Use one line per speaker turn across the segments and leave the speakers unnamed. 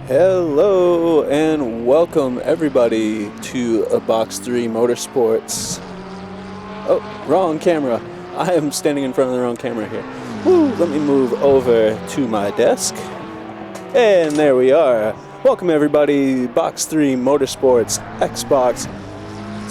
Hello and welcome everybody to a Box3 Motorsports. Oh, wrong camera. I am standing in front of the wrong camera here. Woo, let me move over to my desk. And there we are. Welcome everybody, Box3 Motorsports, Xbox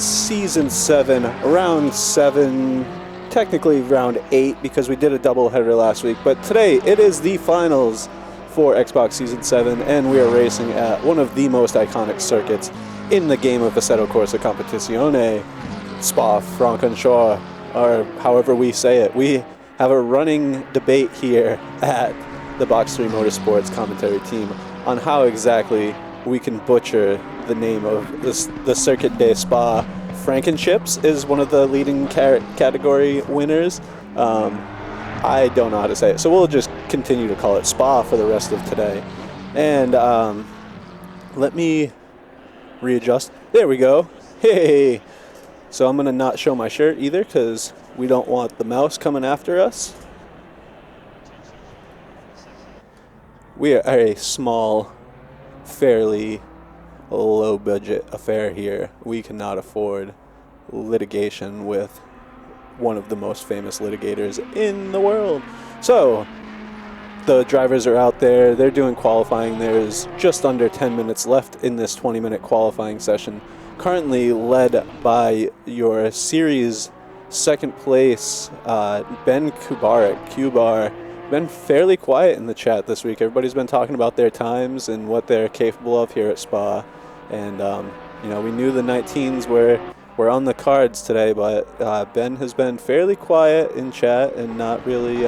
Season 7, Round 7, technically Round 8 because we did a doubleheader last week. But today it is the finals for Xbox Season 7, and we are racing at one of the most iconic circuits in the game of Assetto Corsa Competizione, Spa-Francorchamps, or however we say it. We have a running debate here at the Box3 Motorsports commentary team on how exactly we can butcher the name of the Circuit de Spa. Frankenships is one of the leading category winners. I don't know how to say it, so we'll just continue to call it Spa for the rest of today. And let me readjust. There we go. Hey! So I'm going to not show my shirt either because we don't want the mouse coming after us. We are a small, fairly low-budget affair here. We cannot afford litigation with one of the most famous litigators in the world. So the drivers are out there, they're doing qualifying. There's just under 10 minutes left in this 20-minute qualifying session, currently led by your series second place Ben Kubar. Been fairly quiet in the chat this week. Everybody's been talking about their times and what they're capable of here at Spa, and we knew the 19s were on the cards today, but Ben has been fairly quiet in chat and not really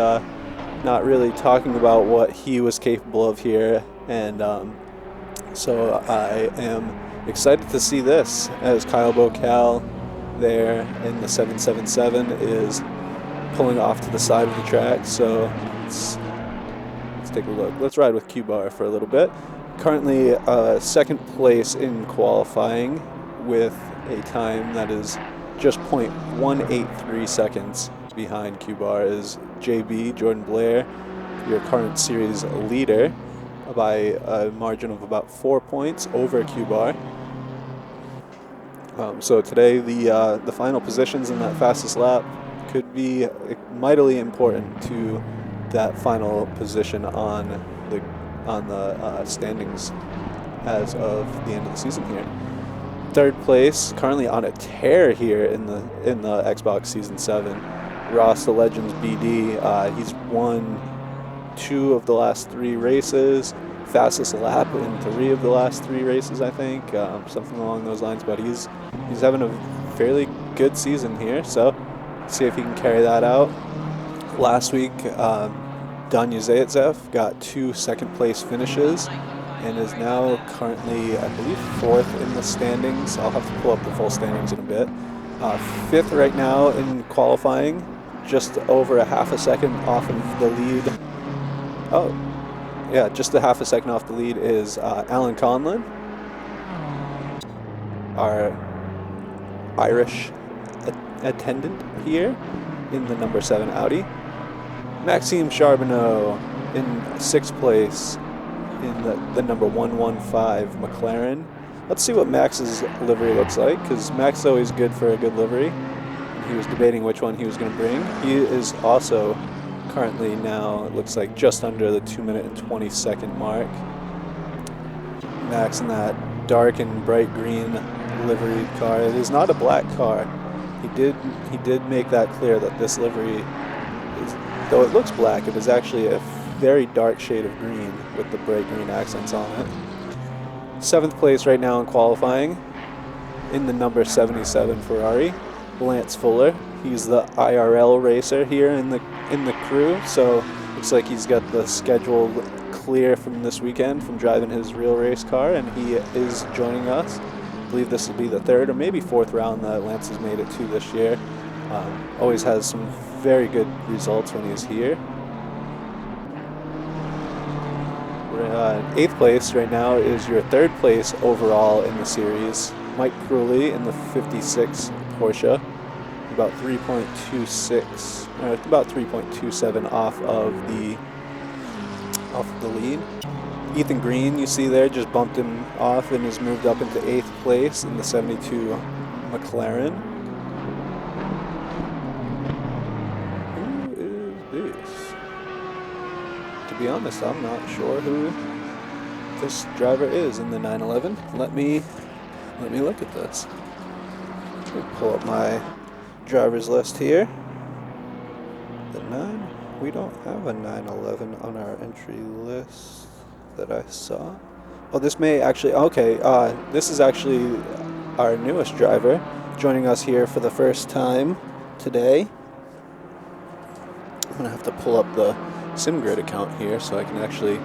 talking about what he was capable of here. And so I am excited to see this as Kyle Bocal there in the 777 is pulling off to the side of the track. So let's take a look. Let's ride with Q-Bar for a little bit. Currently second place in qualifying with a time that is just 0.183 seconds behind Q-Bar is JB, Jordan Blair, your current series leader, by a margin of about 4 points over Q-Bar. So today the final positions in that fastest lap could be mightily important to that final position on the standings as of the end of the season here. Third place, currently on a tear here in the Xbox Season 7, Ross the Legends BD. He's won 2 of the last 3 races, fastest lap in 3 of the last 3 races, I think, something along those lines. But he's having a fairly good season here, so see if he can carry that out. Last week, Danya Zaitsev got 2 second place finishes and is now currently, I believe, 4th in the standings. I'll have to pull up the full standings in a bit. 5th right now in qualifying, just over a half a second off of the lead. Oh, yeah, just a half a second off the lead is Alan Conlon, our Irish attendant here in the number 7 Audi. Maxime Charbonneau in 6th place in the number 115 McLaren. Let's see what Max's livery looks like, because Max is always good for a good livery. He was debating which one he was going to bring. He is also currently now, it looks like, just under the 2-minute and 20-second mark. Max in that dark and bright green livery car. It is not a black car. He did make that clear that this livery is, though it looks black, it is actually a very dark shade of green with the bright green accents on it. 7th place right now in qualifying in the number 77 Ferrari, Lance Fuller. He's the IRL racer here in the crew, so looks like he's got the schedule clear from this weekend from driving his real race car, and he is joining us. I believe this will be the 3rd or maybe 4th round that Lance has made it to this year. Always has some very good results when he's here. 8th place right now is your 3rd place overall in the series, Mike Crowley in the 56 Porsche, about 3.27 off of the lead. Ethan Green, you see there, just bumped him off and has moved up into 8th place in the 72 McLaren. Who is this? To be honest, I'm not sure who this driver is in the 911. Let me look at this. Let me pull up my driver's list here. The 9. We don't have a 911 on our entry list that I saw. Oh, this may actually, okay, this is actually our newest driver joining us here for the first time today. I'm gonna have to pull up the SimGrid account here so I can actually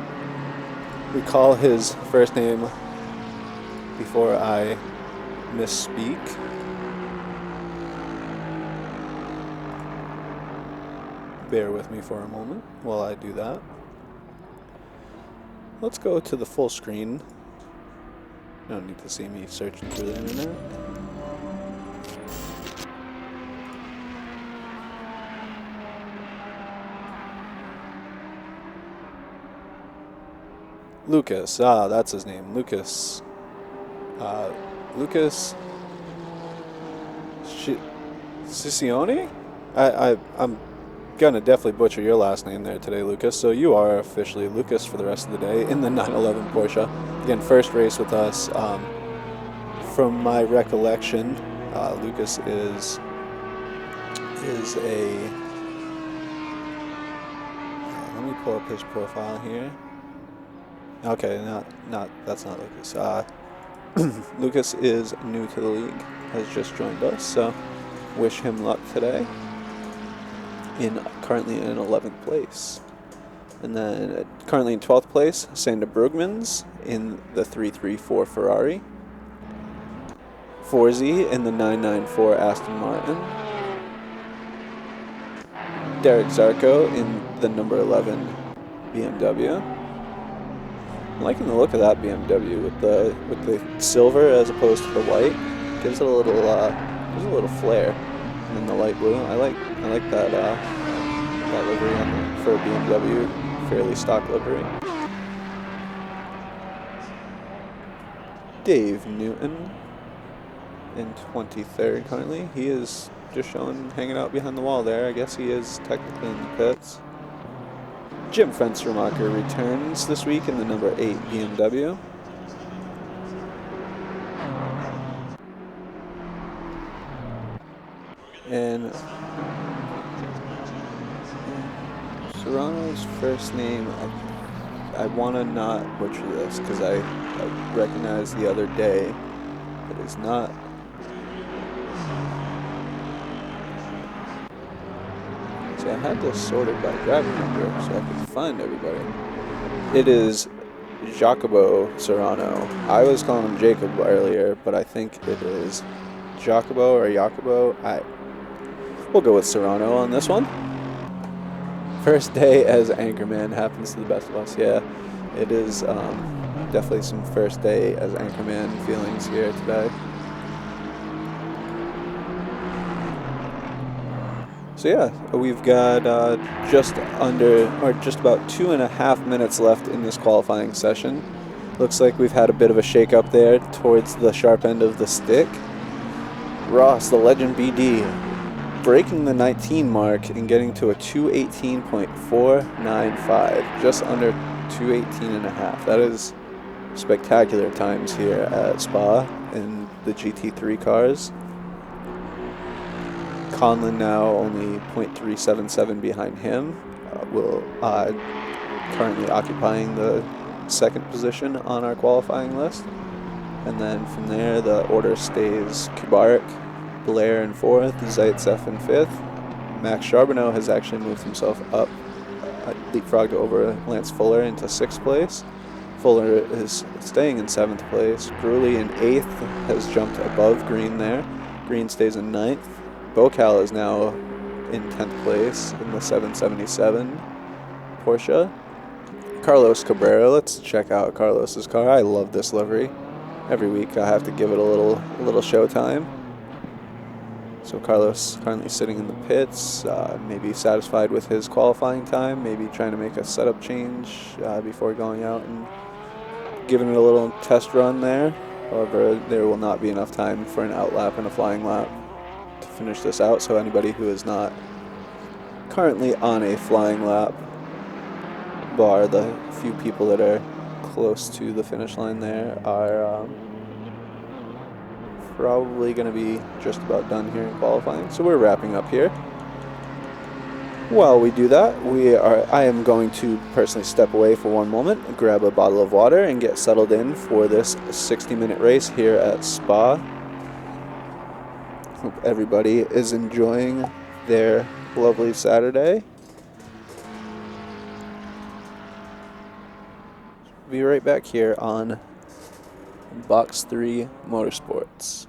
recall his first name before I misspeak. Bear with me for a moment while I do that. Let's go to the full screen. You don't need to see me searching through the internet. Lucas, that's his name. Lucas Ciccione? I'm gonna definitely butcher your last name there today, Lucas. So you are officially Lucas for the rest of the day in the 911 Porsche. Again, first race with us. From my recollection, Lucas is a. Let me pull up his profile here. Okay, that's not Lucas. Lucas is new to the league, has just joined us, so wish him luck today. Currently in 11th place. And then currently in 12th place, Sander Brugmans in the 334 Ferrari. Forzy in the 994 Aston Martin. Derek Zarco in the number 11 BMW. I'm liking the look of that BMW with the silver as opposed to the white. Gives it a little flair. And then the light blue. I like that livery for a BMW, fairly stock livery. Dave Newton in 23rd currently. He is just hanging out behind the wall there. I guess he is technically in the pits. Jim Fenstermacher returns this week in the number 8 BMW. And Serrano's first name, I want to not butcher this because I recognized the other day that it's not. See, I had this sorted by driver number so I could find everybody. It is Jacobo Serrano. I was calling him Jacob earlier, but I think it is Jacobo or Jacobo. We'll go with Serrano on this one. First day as anchorman happens to the best of us. Yeah, it is definitely some first day as anchorman feelings here today. So yeah, we've got just about 2.5 minutes left in this qualifying session. Looks like we've had a bit of a shake-up there towards the sharp end of the stick. Ross, the Legend BD, breaking the 19 mark and getting to a 218.495, just under 218.5. That is spectacular times here at Spa in the GT3 cars. Conlon now only 0.377 behind him, currently occupying the second position on our qualifying list. And then from there, the order stays Kubarik, Blair in 4th, Zaitsev in 5th. Max Charbonneau has actually moved himself up, leapfrogged over Lance Fuller into 6th place. Fuller is staying in 7th place. Grewley in 8th has jumped above Green there. Green stays in 9th. Bocal is now in 10th place in the 777 Porsche. Carlos Cabrera, let's check out Carlos's car. I love this livery. Every week I have to give it a little show time. So Carlos currently sitting in the pits, maybe satisfied with his qualifying time, maybe trying to make a setup change before going out and giving it a little test run there. However, there will not be enough time for an out lap and a flying lap to finish this out. So anybody who is not currently on a flying lap, bar the few people that are close to the finish line there, are probably going to be just about done here in qualifying. So we're wrapping up here. While we do that, I am going to personally step away for one moment, grab a bottle of water, and get settled in for this 60-minute race here at Spa. Hope everybody is enjoying their lovely Saturday. Be right back here on Box 3 Motorsports.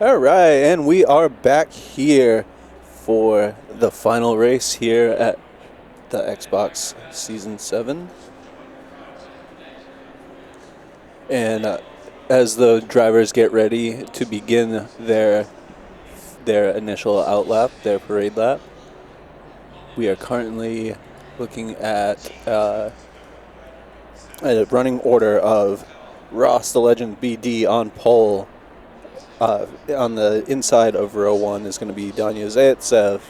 All right, and we are back here for the final race here at the Xbox Season 7. And as the drivers get ready to begin their initial out lap, their parade lap, we are currently looking at A running order of Ross the Legend BD on pole. On the inside of row 1 is going to be Danya Zaitsev.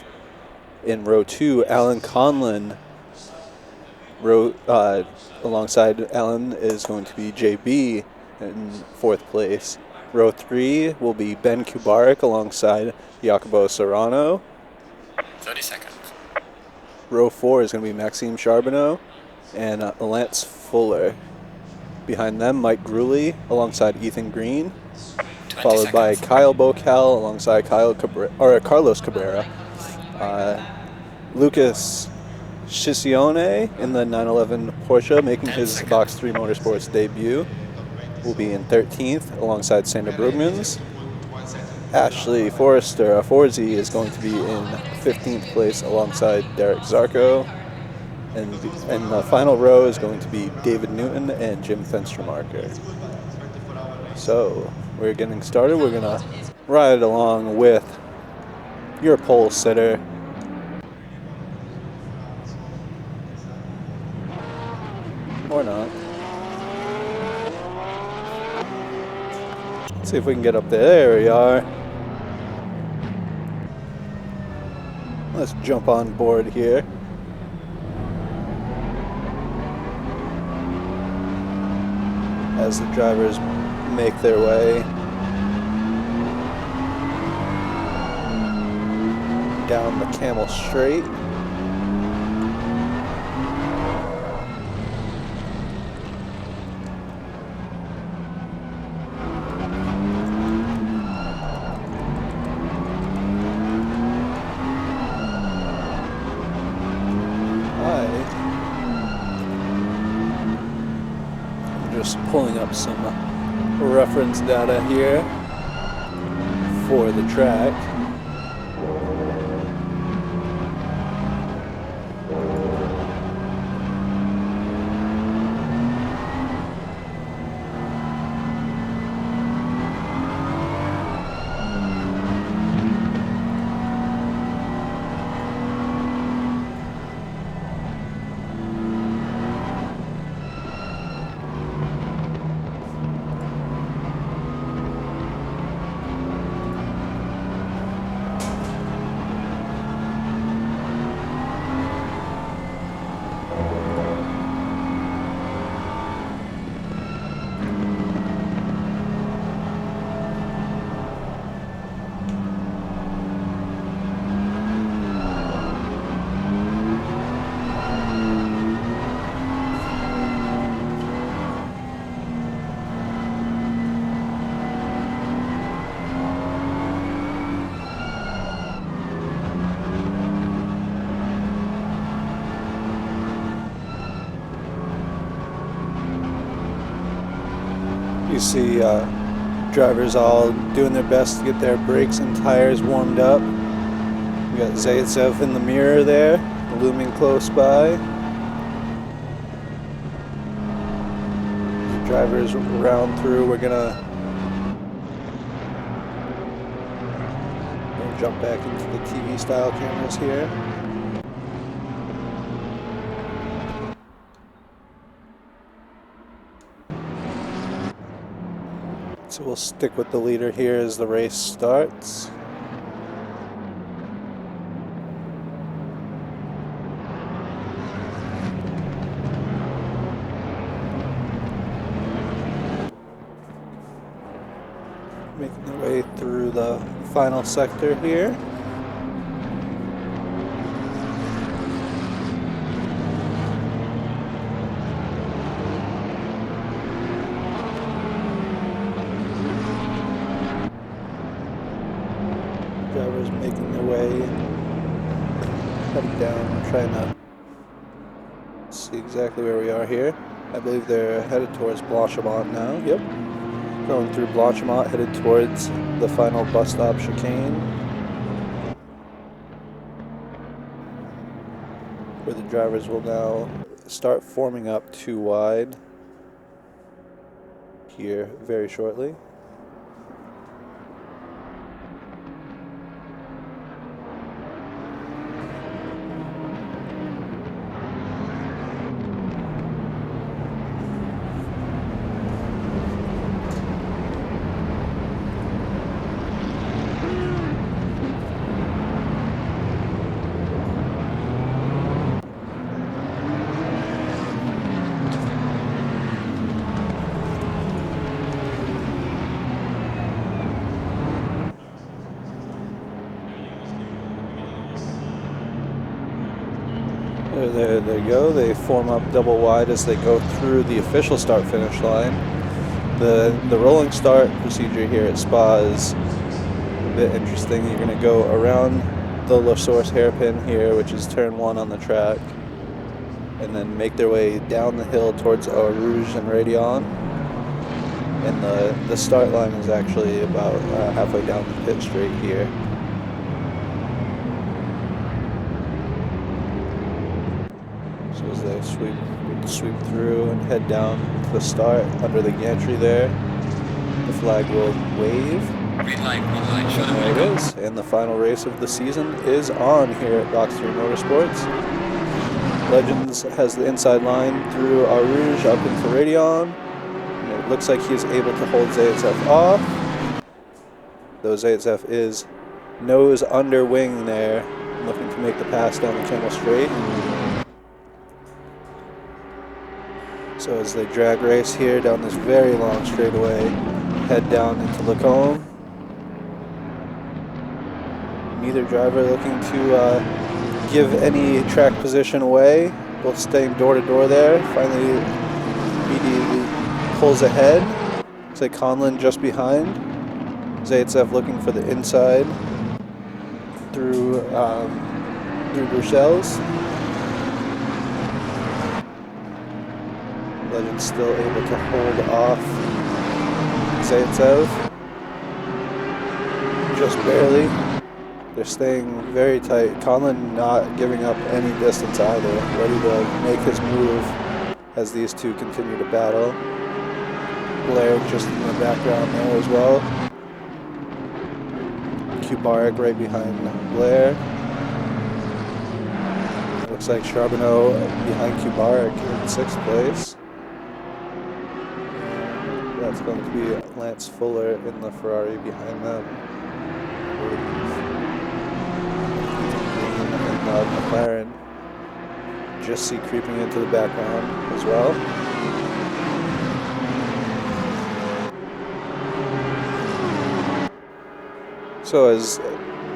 In row 2, Alan Conlon. Alongside Alan is going to be JB in 4th place. Row 3 will be Ben Kubarik alongside Jacopo Serrano.
30 seconds.
Row 4 is going to be Maxime Charbonneau and Lance Fuller. Behind them, Mike Gruley alongside Ethan Green, followed by Kyle Bocal alongside Carlos Cabrera. Lucas Scissione in the 911 Porsche, making his Box 3 Motorsports debut, will be in 13th alongside Sander Brugmans. Ashley Forrester, Forzy, is going to be in 15th place alongside Derek Zarco. And the final row is going to be David Newton and Jim Fenstermarker. So we're getting started. We're going to ride along with your pole sitter. Or not. Let's see if we can get up there. There we are. Let's jump on board here. As the drivers make their way down the Camel Straight. Just pulling up some reference data here for the track. You see drivers all doing their best to get their brakes and tires warmed up. We got Zaitsev in the mirror there, looming close by. Drivers round through. We're gonna jump back into the TV style cameras here. So we'll stick with the leader here as the race starts. Making their way through the final sector here. Drivers making their way, heading down, trying to see exactly where we are here. I believe they're headed towards Blanchimont now. Yep. Going through Blanchimont, headed towards the final bus stop chicane, where the drivers will now start forming up 2 wide here very shortly. There you go. They form up double wide as they go through the official start-finish line. The rolling start procedure here at Spa is a bit interesting. You're going to go around the La Source hairpin here, which is turn 1 on the track, and then make their way down the hill towards Eau Rouge and Radion. And the start line is actually about halfway down the pit straight here. So as they sweep through and head down to the start under the gantry there, the flag will wave.
Green light, show them
There
where
it
to go.
is. And the final race of the season is on here at Box 3 Motorsports. Legends has the inside line through Eau Rouge up into Radion. And it looks like he is able to hold Zaitsev off. Though Zaitsev is nose under wing there, looking to make the pass down the Camel Straight. So as they drag race here down this very long straightaway, head down into Lacombe. Neither driver looking to give any track position away, both staying door to door there. Finally, immediately pulls ahead. Looks like Conlon just behind. Zaitsev looking for the inside through Bruxelles. Legend still able to hold off Zaitsev, just barely. They're staying very tight. Conlon not giving up any distance either, ready to make his move as these two continue to battle. Blair just in the background there as well. Kubarik right behind Blair. Looks like Charbonneau behind Kubarik in 6th place. And that's going to be Lance Fuller in the Ferrari behind them. And McLaren just see creeping into the background as well. So as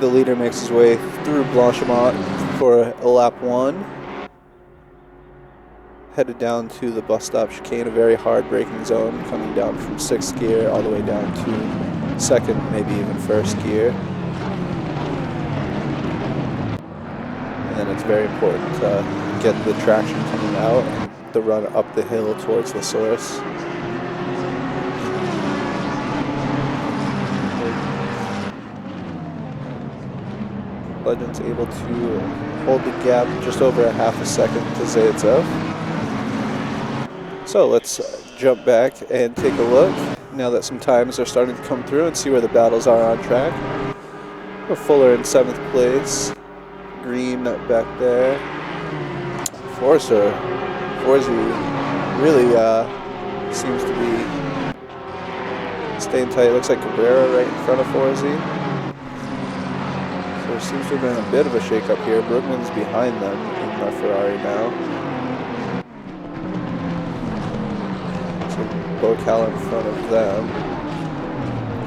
the leader makes his way through Blanchimont for lap 1, headed down to the bus stop chicane, a very hard braking zone, coming down from 6th gear all the way down to 2nd, maybe even 1st gear. And then it's very important to get the traction coming out and the run up the hill towards the source. Legend's able to hold the gap just over a half a second to Zaitsev. So let's jump back and take a look now that some times are starting to come through and see where the battles are on track. Fuller in 7th place. Green back there. Forzi really seems to be staying tight. Looks like Cabrera right in front of Forzi. So there seems to have been a bit of a shake-up here. Brookman's behind them in the Ferrari now. So Bocal in front of them.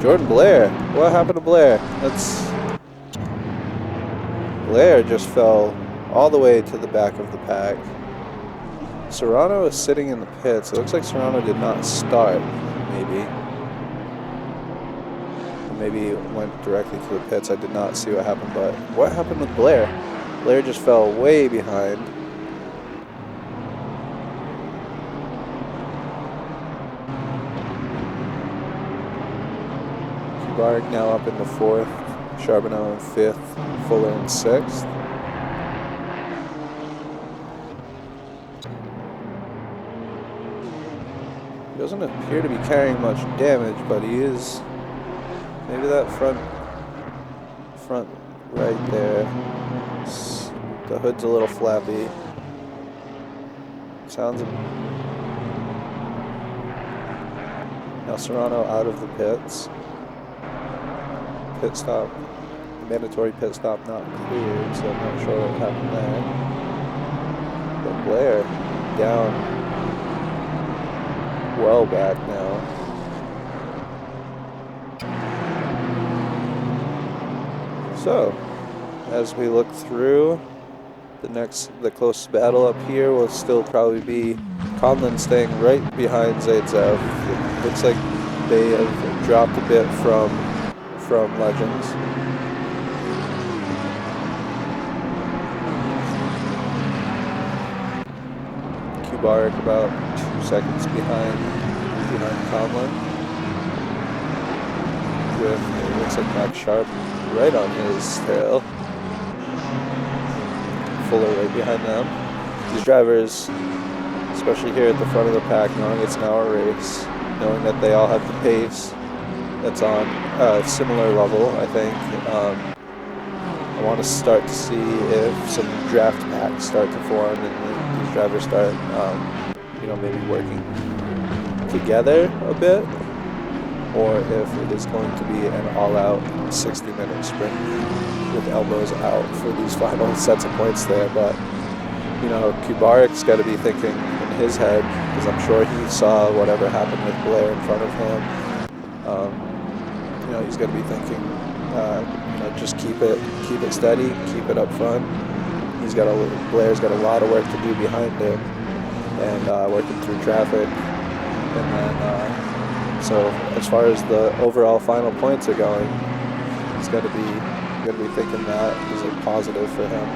Jordan Blair. What happened to Blair? Blair just fell all the way to the back of the pack. Serrano is sitting in the pits. It looks like Serrano did not start, maybe. Maybe went directly to the pits. I did not see what happened, but what happened with Blair? Blair just fell way behind. Kubarik now up into 4th, Charbonneau in 5th, Fuller in 6th. He doesn't appear to be carrying much damage, but he is. Maybe that front right there. The hood's a little flappy. Sounds. Now Serrano out of the pits. Pit stop, mandatory pit stop not cleared, so I'm not sure what happened there. But Blair down well back now. So, as we look through, The closest battle up here will still probably be Conlon staying right behind Zaitsev. It looks like they have dropped a bit from Legends. Kubarek about 2 seconds behind Conlon. With, it looks like Max Sharp right on his tail. Fuller right behind them. These drivers, especially here at the front of the pack, knowing it's now a race, knowing that they all have the pace that's on a similar level, I think. I want to start to see if some draft packs start to form and these drivers start, maybe working together a bit, or if it is going to be an all-out 60-minute sprint with elbows out for these final sets of points there. But Kubarek's got to be thinking in his head, because I'm sure he saw whatever happened with Blair in front of him. He's got to be thinking, just keep it steady, keep it up front. Blair's got a lot of work to do behind him, and working through traffic. And then, so as far as the overall final points are going, he's got to be thinking that is a positive for him.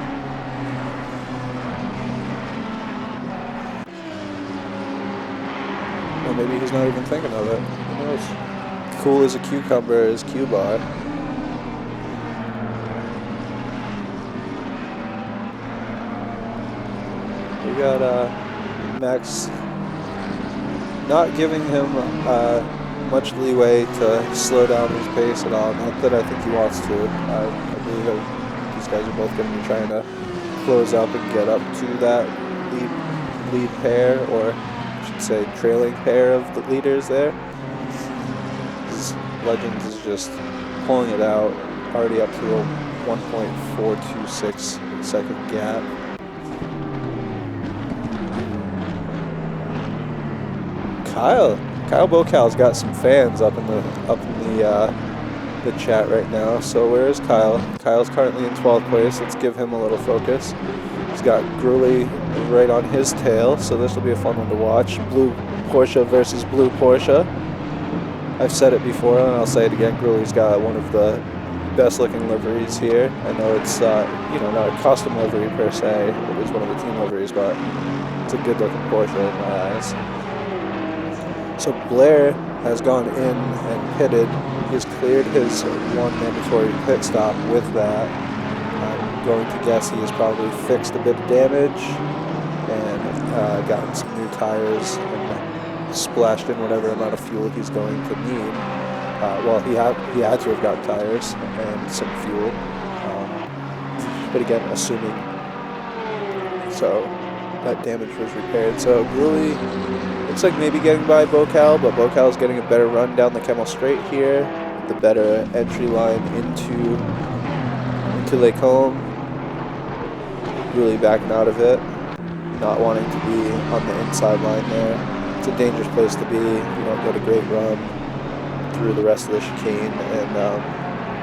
Or maybe he's not even thinking of it. Who knows? Cool as a cucumber is Q-Bar. We got Max not giving him much leeway to slow down his pace at all. Not that I think he wants to. I believe that these guys are both going to be trying to close up and get up to that lead pair, or I should say trailing pair of the leaders there. Legends is just pulling it out, already up to a 1.426 second gap. Kyle Bocal's got some fans up in the chat right now. So where is Kyle? Kyle's currently in 12th place. Let's give him a little focus. He's got Gruley right on his tail, so this will be a fun one to watch. Blue Porsche versus blue Porsche. I've said it before and I'll say it again. Gruley's got one of the best looking liveries here. I know it's not a custom livery per se. It is one of the team liveries, but it's a good looking Porsche in my eyes. So Blair has gone in and pitted. He's cleared his one mandatory pit stop with that. I'm going to guess he has probably fixed a bit of damage and gotten some new tires and splashed in whatever amount of fuel he's going to need. He had to have gotten tires and some fuel. But again, assuming so that damage was repaired. So Gruley looks like maybe getting by Bocal, but Bocal's getting a better run down the Kemmel Straight here. The better entry line into Lake Home. Really backing out of it, not wanting to be on the inside line there. It's a dangerous place to be. You don't get a great run through the rest of the chicane and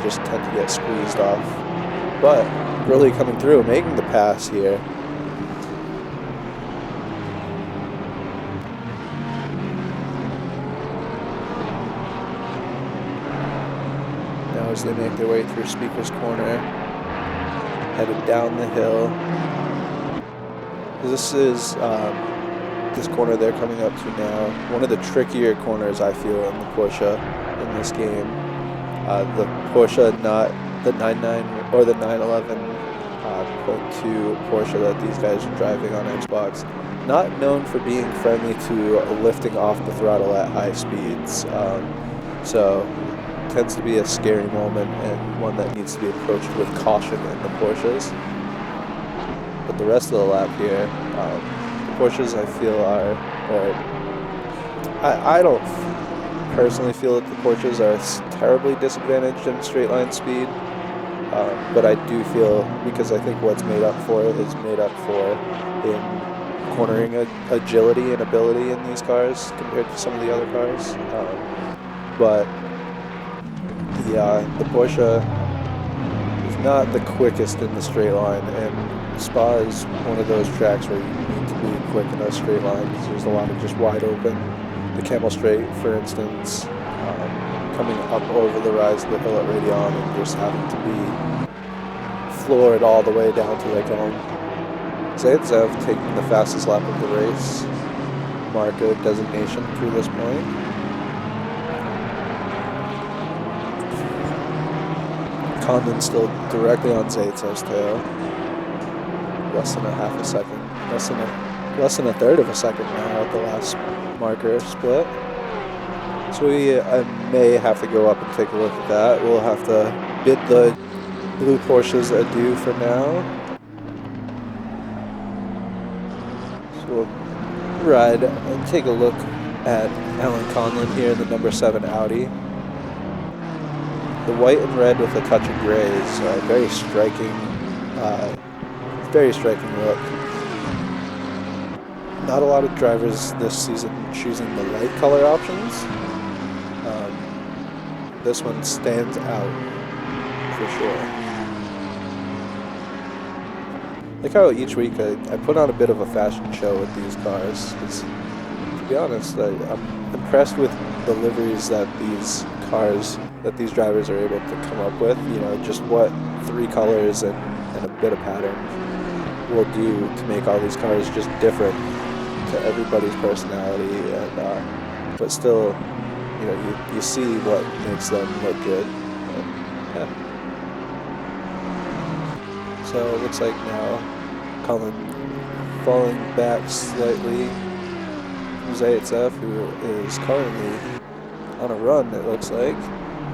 just tend to get squeezed off. But really coming through, making the pass here. Now as they make their way through Speaker's Corner, headed down the hill. This is this corner they're coming up to now. One of the trickier corners I feel in the Porsche in this game. The Porsche, not the 99 or the 911.2 Porsche that these guys are driving on Xbox. Not known for being friendly to lifting off the throttle at high speeds. So tends to be a scary moment and one that needs to be approached with caution in the Porsches. But the rest of the lap here, the Porsches I feel I don't personally feel that the Porsches are terribly disadvantaged in straight line speed, but I do feel, because I think what's made up for it is made up for in cornering agility and ability in these cars compared to some of the other cars. But the Porsche is not the quickest in the straight line, and Spa is one of those tracks where you need to be quick in a straight line because there's a lot of just wide open. The Camel Straight, for instance, coming up over the rise of the hill at Radion and just having to be floored all the way down to Lake Elm. Zaitsev taking the fastest lap of the race, marker designation through this point. Condon still directly on Zaitsev's tail. Less than a half a second, less than a third of a second now at the last marker split. So we may have to go up and take a look at that. We'll have to bid the blue Porsches adieu for now. So we'll ride and take a look at Alan Conlon here in the number 7 Audi. The white and red with a touch of gray is a very striking look. Not a lot of drivers this season choosing the light color options. This one stands out for sure. Like how each week I put on a bit of a fashion show with these cars. To be honest, I'm impressed with the liveries that these drivers are able to come up with. You know, just what 3 colors and a bit of pattern will do to make all these cars just different to everybody's personality, and but still, you know, you see what makes them look good. Yeah. So it looks like now Colin falling back slightly from Zaitsev, who is currently on a run, it looks like.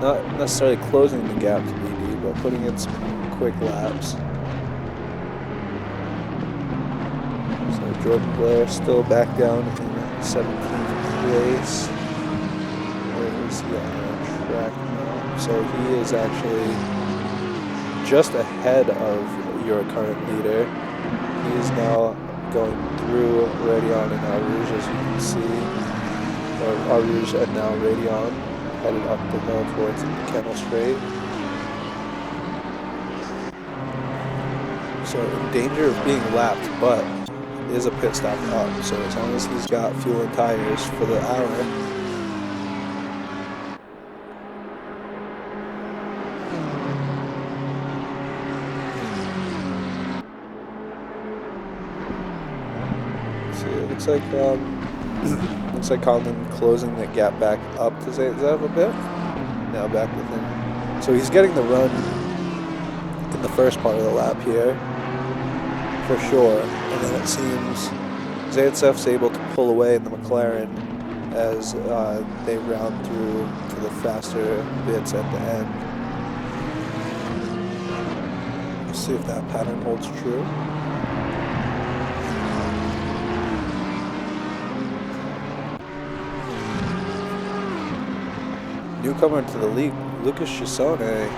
Not necessarily closing the gap to BD, but putting in some quick laps. So Jordan Blair still back down in 17th place. Where is he on track now? So he is actually just ahead of your current leader. He is now going through Radion and Eau Rouge, as you can see. Or Eau Rouge and now Radion, headed up the hill towards Camel Straight. So in danger of being lapped, but is a pit stop up. So as long as he's got fuel and tires for the hour, looks like Conlon closing the gap back up to Zaitsev a bit. Now back with him. So he's getting the run in the first part of the lap here, for sure. And then it seems Zaitsev's able to pull away in the McLaren as they round through to the faster bits end to end. Let's see if that pattern holds true. Newcomer to the league, Lucas Chisone.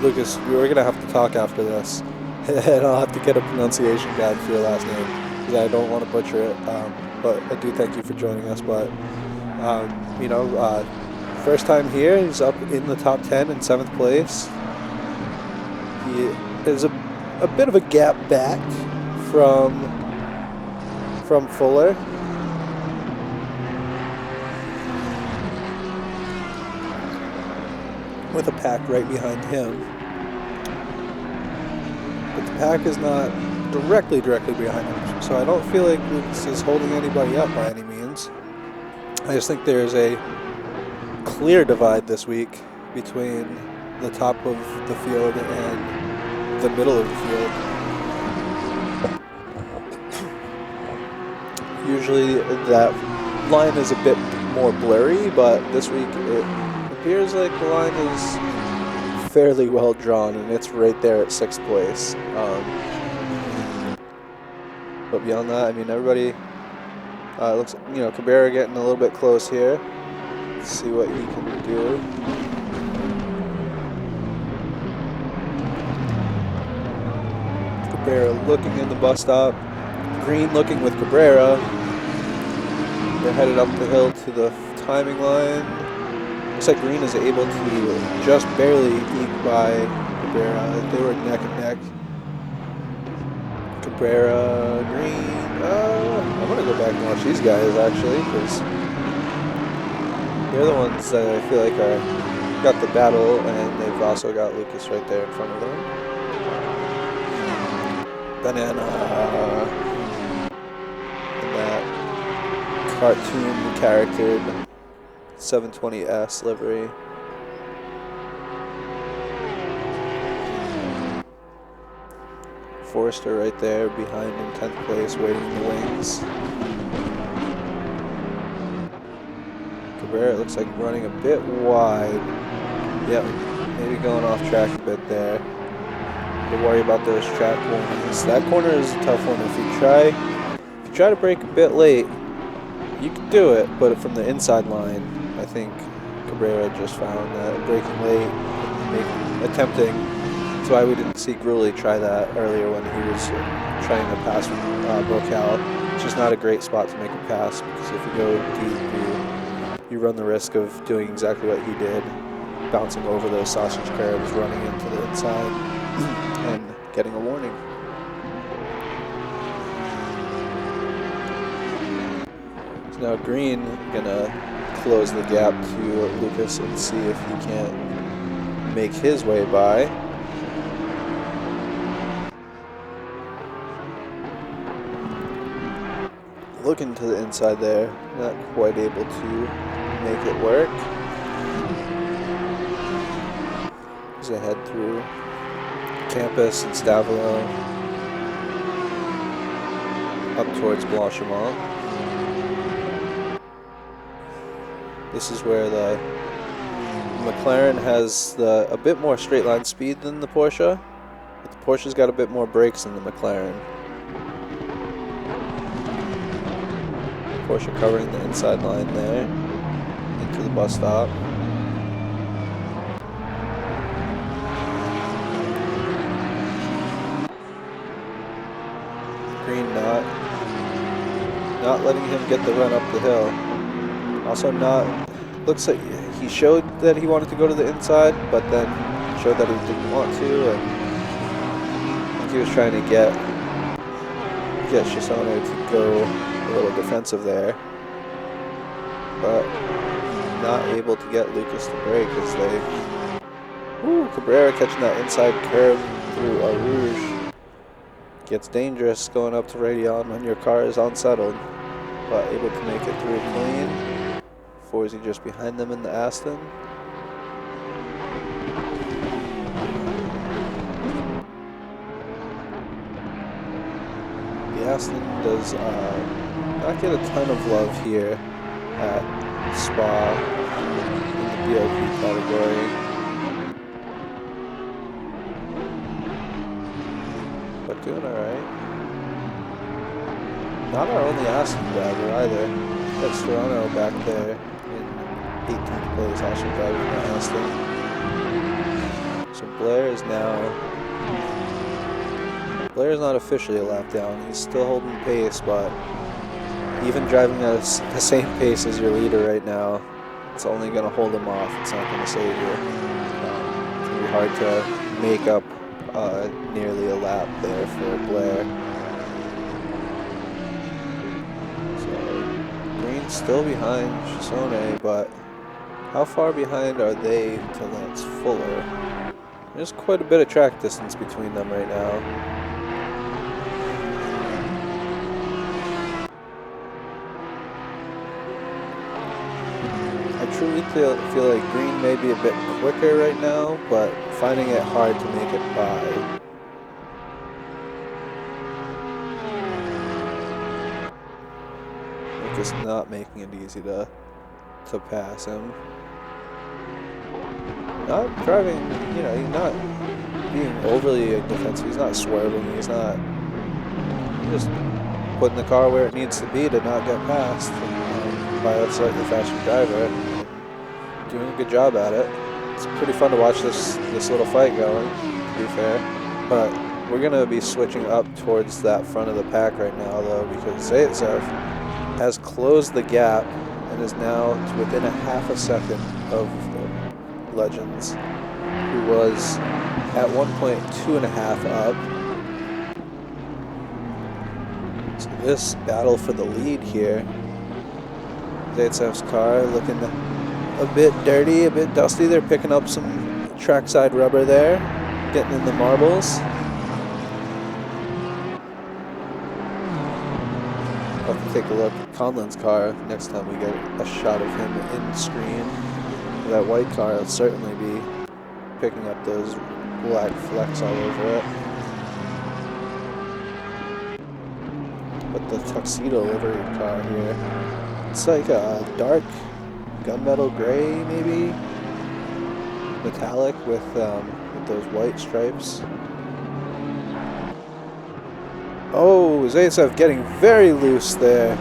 Lucas, we're going to have to talk after this. And I'll have to get a pronunciation guide for your last name, because I don't want to butcher it. But I do thank you for joining us. But, first time here, he's up in the top 10 in 7th place. He is a bit of a gap back from Fuller. With a pack right behind him. But the pack is not directly behind him, so I don't feel like Lucas is holding anybody up by any means. I just think there's a clear divide this week between the top of the field and the middle of the field. Usually that line is a bit more blurry, but this week it appears like the line is fairly well drawn, and it's right there at 6th place. But beyond that, I mean, everybody looks, Cabrera getting a little bit close here. Let's see what he can do. Cabrera looking in the bus stop. Green looking with Cabrera. They're headed up the hill to the timing line. Looks like Green is able to just barely eke by Cabrera. They were neck and neck Cabrera, Green. I'm gonna go back and watch these guys actually, because they're the ones that I feel like got the battle, and they've also got Lucas right there in front of them. Banana and that cartoon charactered 720S livery. Forrester right there behind in 10th place, waiting in the wings. Cabrera, it looks like running a bit wide. Yep, maybe going off track a bit there. Don't worry about those track warnings. That corner is a tough one. If you try to brake a bit late, you can do it, but from the inside line, I think Cabrera just found that braking late, attempting. That's why we didn't see Grulli try that earlier when he was trying to pass Bocal. It's just not a great spot to make a pass, because if you go deep, you run the risk of doing exactly what he did, bouncing over those sausage curves, running into the inside, and getting a warning. So now Green gonna close the gap to Lucas and see if he can't make his way by. Looking to the inside there, not quite able to make it work. As I head through Campus and Stavolo up towards Blanchimont. This is where the McLaren has a bit more straight line speed than the Porsche, but the Porsche's got a bit more brakes than the McLaren. Porsche covering the inside line there into the bus stop. Green not letting him get the run up the hill. Also looks like he showed that he wanted to go to the inside, but then showed that he didn't want to, and I think he was trying to get Chisone to go a little defensive there, but not able to get Lucas to brake as Cabrera catching that inside curve through a Rouge. Gets dangerous going up to Radeon when your car is unsettled, but able to make it through clean. Forzy just behind them in the Aston. The Aston does not get a ton of love here at Spa in the BOP category, but doing alright. Not our only Aston driver either. Got Serrano back there in 18th place, also driving the Aston. So Blair's not officially a lap down. He's still holding pace, but even driving at the same pace as your leader right now, it's only going to hold him off. It's not going to save you. It's going to be hard to make up nearly a lap there for Blair. So Green's still behind Chisone, but how far behind are they to Lance Fuller? There's quite a bit of track distance between them right now. I truly feel like Green may be a bit quicker right now, but finding it hard to make it by. Lucas not making it easy to pass him. Not driving, he's not being overly defensive. He's not swerving. He's just putting the car where it needs to be to not get passed by a slightly faster driver. Doing a good job at it. It's pretty fun to watch this little fight going, to be fair. But we're going to be switching up towards that front of the pack right now, though, because Zaitsev has closed the gap and is now within a half a second of Legends, who was at one point 2.5 up. So this battle for the lead here. Zaitsev's car looking a bit dirty, a bit dusty. They're picking up some trackside rubber there, getting in the marbles. I'll have to take a look at Conlon's car next time we get a shot of him in screen. That white car will certainly be picking up those black flecks all over it. But the tuxedo livery car here, it's like a dark gunmetal gray, maybe metallic with those white stripes. Oh, Zaitsev getting very loose there.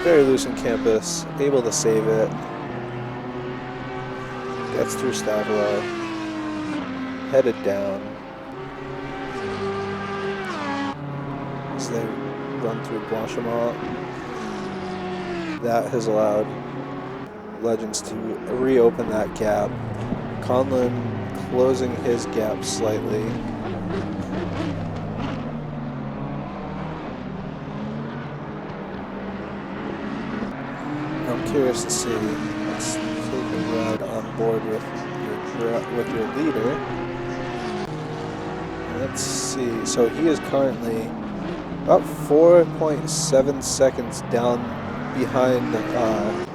Very loose in campus, able to save it. Gets through Stavilo, headed down. As they run through Blanchimont. That has allowed Legends to reopen that gap. Conlon closing his gap slightly. I'm curious to see. Let's take a ride on board with your leader. Let's see. So he is currently about 4.7 seconds down behind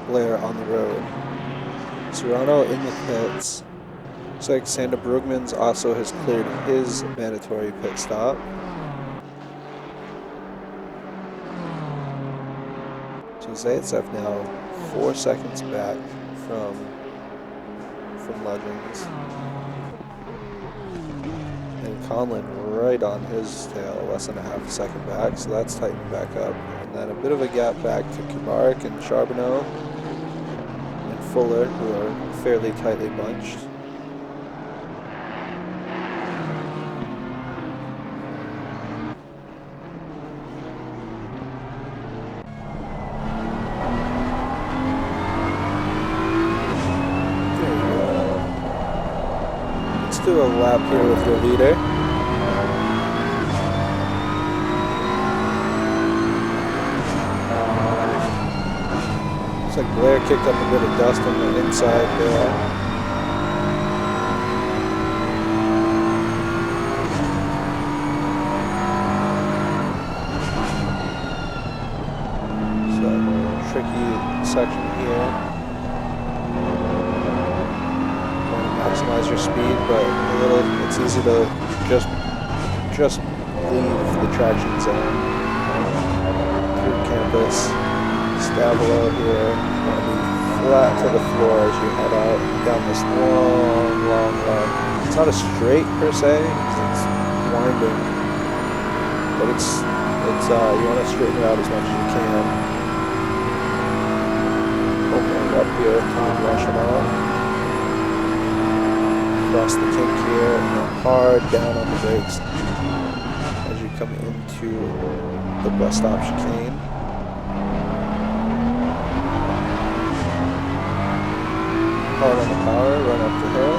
Blair on the road. Serrano in the pits. Looks like Sander Brugmans also has cleared his mandatory pit stop. So Zaitsev now 4 seconds back from Legends. And Conlon right on his tail, less than a half a second back, so that's tightened back up. And then a bit of a gap back to Kubarek and Charbonneau and Fuller, who are fairly tightly bunched. Do a lap here with your leader. Looks like Blair kicked up a bit of dust on the inside there. So, tricky section here. Maximize your speed, but it's easy to just leave the traction zone through campus. Stavilo here, and be flat to the floor as you head out down this long run. It's not a straight per se, it's winding, but it's you want to straighten it out as much as you can. Opening up here through Blanchimont. Across the kink here, and then hard down on the brakes as you come into the bus stop chicane. Hard on the power, run up the hill.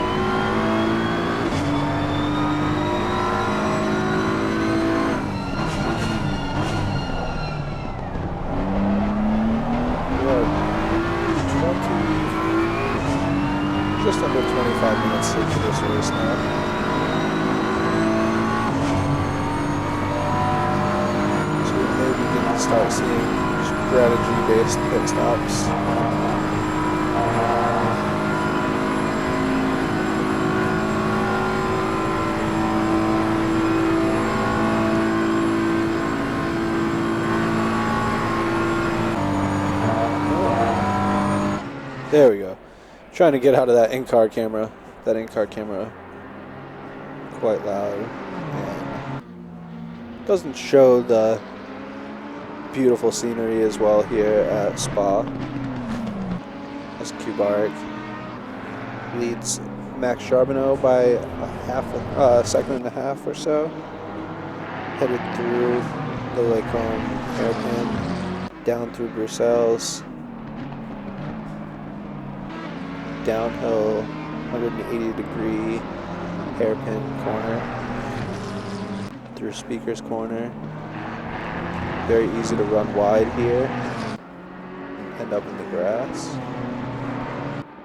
We are just under 25 minutes into this race now. So we may begin to start seeing strategy-based pit stops. There we go. Trying to get out of that in-car camera. That in-car camera quite loud. And doesn't show the beautiful scenery as well here at Spa. As Kubarek leads Max Charbonneau by a second and a half or so. Headed through the Lacombe hairpin, down through Bruxelles. Downhill 180-degree hairpin corner. through Speaker's Corner. Very easy to run wide here. End up in the grass.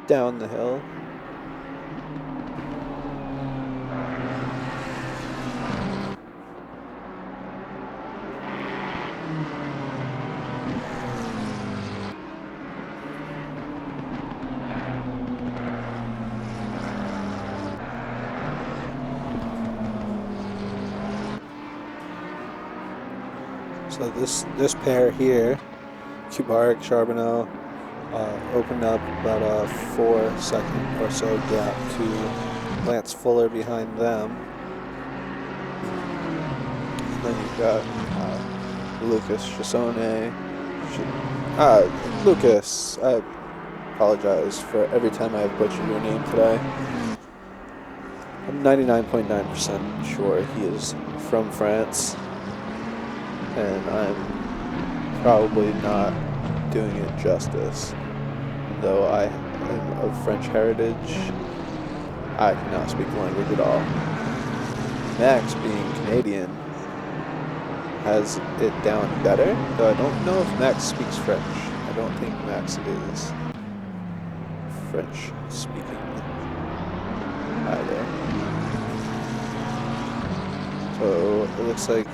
Down the hill. So this pair here, Kubarek, Charbonneau, opened up about a 4-second or so gap to Lance Fuller behind them. And then you've got Lucas Chisone. Lucas, I apologize for every time I have butchered your name today. I'm 99.9% sure he is from France. And I'm probably not doing it justice. Though I am of French heritage, I cannot speak the language at all. Max, being Canadian, has it down better, though I don't know if Max speaks French. I don't think Max is French speaking either. So it looks like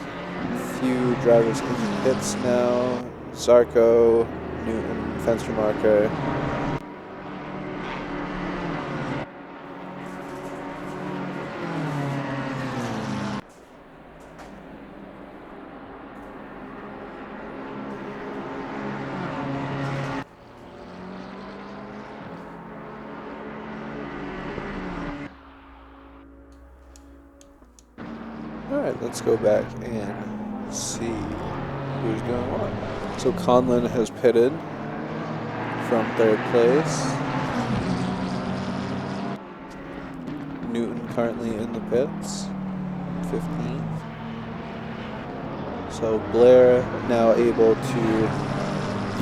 few drivers in the pits now. Zarco, Newton, fence remarker. Alright, let's go back and see who's going on. So Conlon has pitted from 3rd place. Newton currently in the pits, 15th. So Blair now able to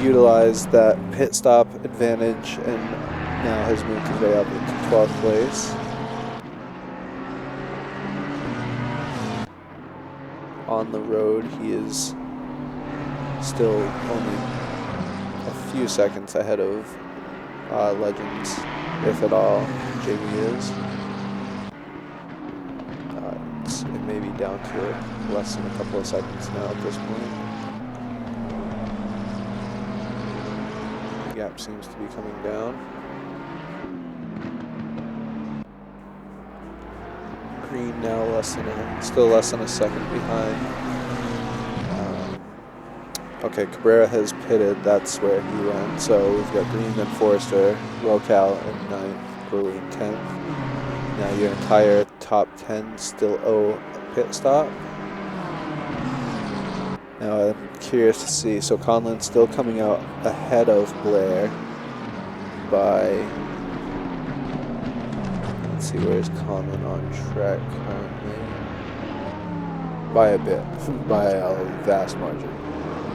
utilize that pit stop advantage and now has moved his way up into 12th place. On the road, he is still only a few seconds ahead of Legends, if at all. JB is. It may be down to less than a couple of seconds now at this point. The gap seems to be coming down. Green now still less than a second behind. Okay, Cabrera has pitted. That's where he went. So we've got Green and Forrester, Rocal in 9th, Gurley in 10th. Now your entire top 10 still owe a pit stop. Now I'm curious to see. So Conlon's still coming out ahead of Blair by, let's see, where's Conlon on track currently? By a bit, by a vast margin.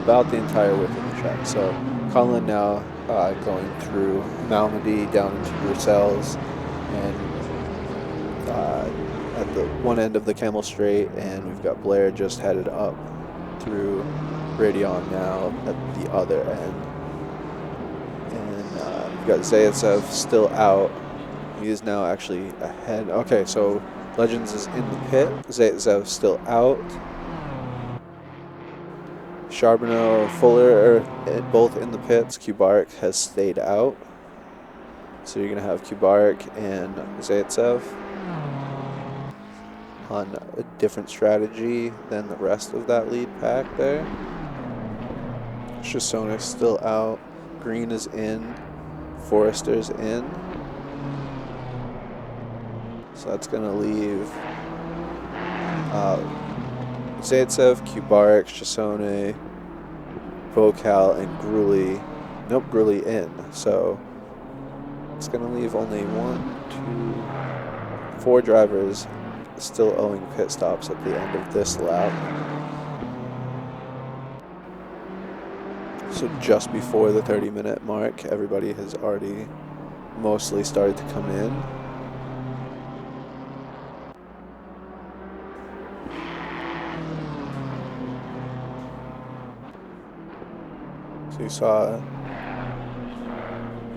About the entire width of the track. So Conlon now going through Malmedy down into Bruxelles and at the one end of the Camel Straight, and we've got Blair just headed up through Radion now at the other end. And we've got Zaitsev still out. He is now actually ahead. Okay, so Legends is in the pit. Zaitsev still out. Charbonneau, Fuller are both in the pits. Kubarek has stayed out. So you're going to have Kubarek and Zaitsev on a different strategy than the rest of that lead pack there. Chisone still out. Green is in. Forrester's in. So that's going to leave Zaitsev, Kubarek, Chisone, Vocal, and Gruley. Nope, Gruley in. So it's going to leave only 4 drivers still owing pit stops at the end of this lap. So just before the 30-minute mark, everybody has already mostly started to come in. So you saw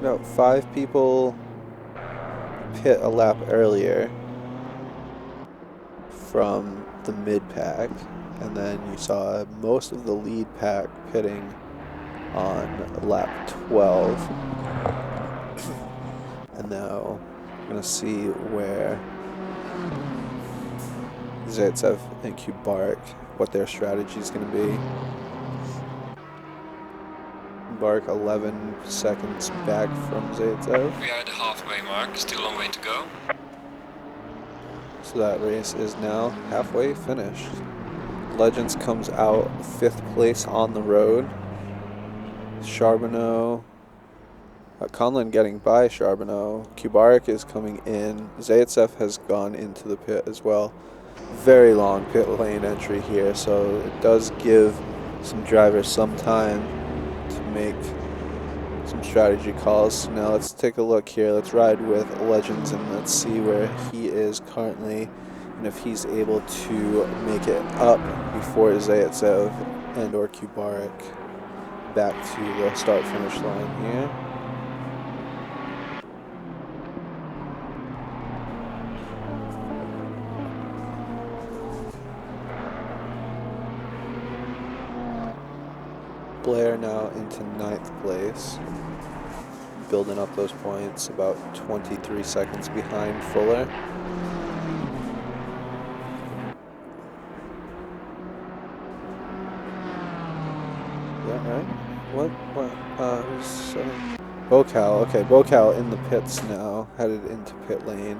about 5 people pit a lap earlier from the mid pack, and then you saw most of the lead pack pitting on lap 12. And now we're going to see where Zaitsev and Kubarek, what their strategy is going to be. Kubarek 11 seconds back from Zaitsev.
We are at the halfway mark, still a long way to go.
So that race is now halfway finished. Legends comes out 5th place on the road. Charbonneau, Conlon getting by Charbonneau. Kubarek is coming in. Zaitsev has gone into the pit as well. Very long pit lane entry here, so it does give some drivers some time to make some strategy calls. Now let's take a look here. Let's ride with Legends and let's see where he is currently and if he's able to make it up before Zaitsev and or Kubarek back to the start finish line here. Blair now into 9th place, building up those points, about 23 seconds behind Fuller. Is that right? What? Who's Bocal. Okay, Bocal in the pits now, headed into pit lane.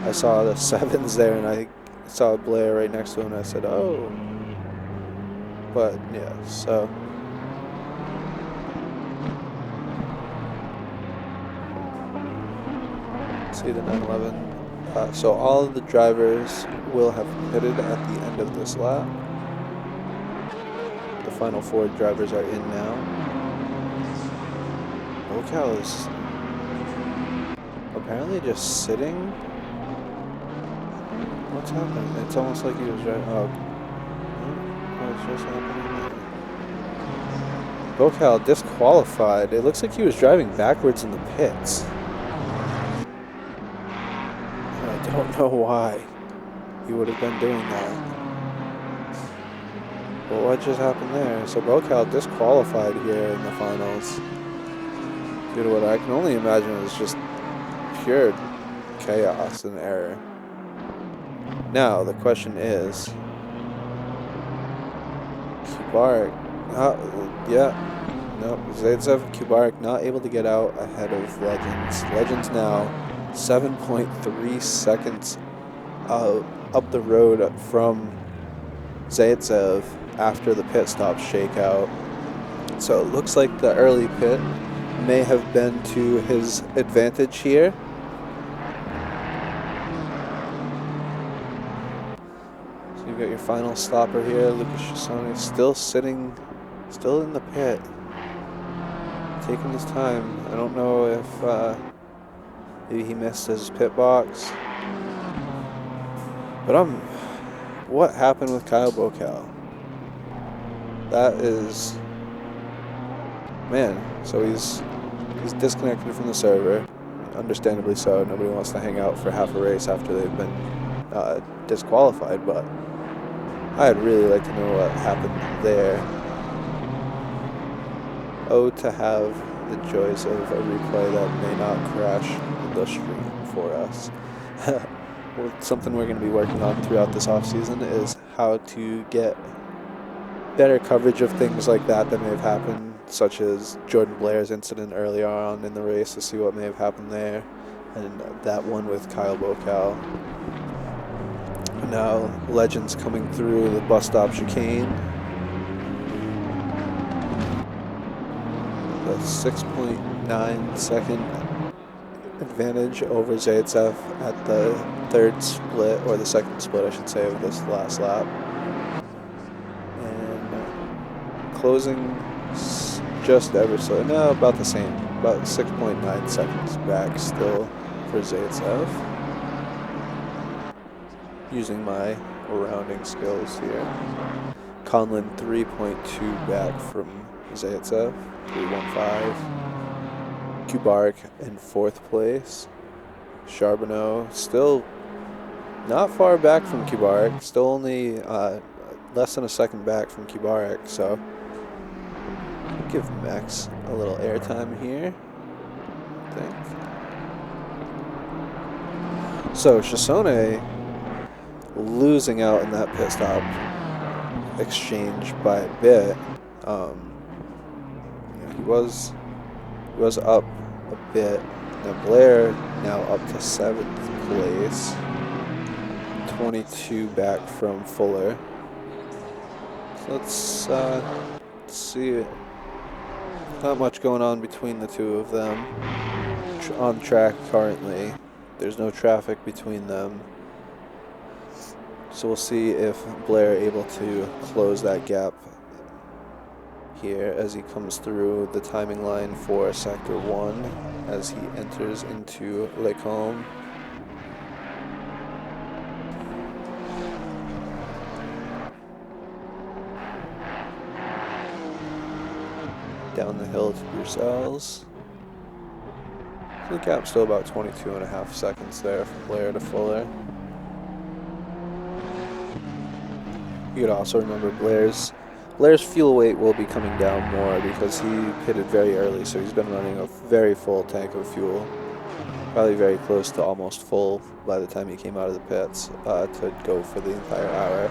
I saw the 7s there, and I saw Blair right next to him, and I said, oh. But yeah, so see the 911. So all of the drivers will have pitted at the end of this lap. The final 4 drivers are in now. Bocal is apparently just sitting. What's happening? It's almost like he was driving. Oh. What's just happening there? Bocal disqualified. It looks like he was driving backwards in the pits. I don't know why he would have been doing that. But what just happened there? So Bocal disqualified here in the finals due to what I can only imagine is just pure chaos and error. Now the question is, Kubarek, Zaitsev, Kubarek not able to get out ahead of Legends. Legends now 7.3 seconds up the road from Zaitsev after the pit stop shakeout. So it looks like the early pit may have been to his advantage here. So you've got your final stopper here. Lucas Chissone still in the pit, taking his time. I don't know if maybe he missed his pit box. But what happened with Kyle Bocal? That is, man. So he's disconnected from the server, understandably so. Nobody wants to hang out for half a race after they've been disqualified. But I'd really like to know what happened there. Oh, to have the joys of a replay that may not crash the stream for us. Well, something we're going to be working on throughout this offseason is how to get better coverage of things like that may have happened, such as Jordan Blair's incident earlier on in the race, to see what may have happened there, and that one with Kyle Bocal. Now, Legends coming through the bus stop chicane. The 6.9 second advantage over Zaitsev at the third split, or the second split I should say, of this last lap. And closing just ever so, no, about the same, about 6.9 seconds back still for Zaitsev. Using my rounding skills here. Conlon 3.2 back from Zaitsev, 315. Kubark in 4th place. Charbonneau still not far back from Kubark, still only less than a second back from Kubark, so give Max a little airtime here, I think. So Chasone losing out in that pit stop exchange by a bit. He was up a bit. Now Blair now up to 7th place, 22 back from Fuller. So let's see. Not much going on between the two of them on track currently. There's no traffic between them. So we'll see if Blair able to close that gap here as he comes through the timing line for Sector 1 as he enters into Lecombe. Down the hill to Bruxelles. The gap's still about 22.5 seconds there from Blair to Fuller. You could also remember Blair's fuel weight will be coming down more because he pitted very early, so he's been running a very full tank of fuel. Probably very close to almost full by the time he came out of the pits to go for the entire hour.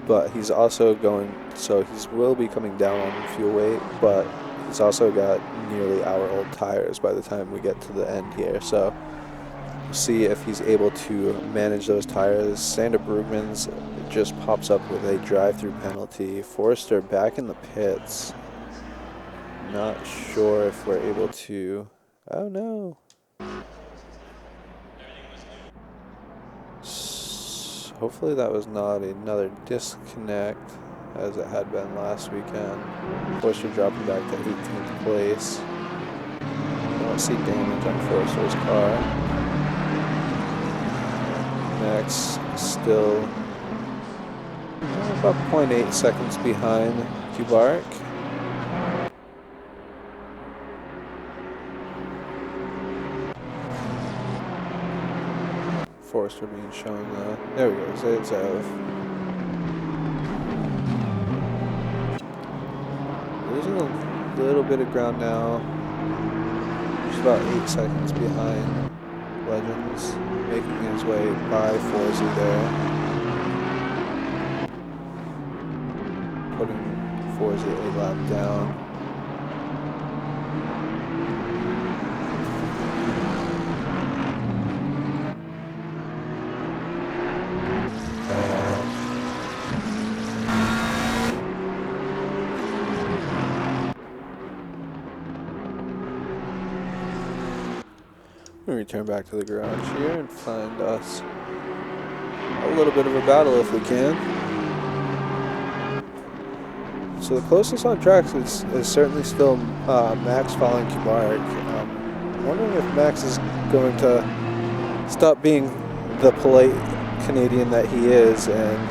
But he's also going, so he will be coming down on fuel weight, but he's also got nearly hour-old tires by the time we get to the end here. So we'll see if he's able to manage those tires. Sander Brugmans just pops up with a drive-through penalty. Forrester back in the pits. Not sure if we're able to. Oh no. Hopefully that was not another disconnect as it had been last weekend. Forrester dropping back to 18th place. I don't see damage on Forrester's car. Max still about 0.8 seconds behind Kubark. Forrester being shown there we go, Zaitsev. Losing a little bit of ground now. Just about 8 seconds behind Legends, making his way by Forzy there. Putting Forzy a lap down. We return back to the garage here and find us a little bit of a battle if we can. So the closest on tracks is certainly still Max following Kubark. I'm wondering if Max is going to stop being the polite Canadian that he is and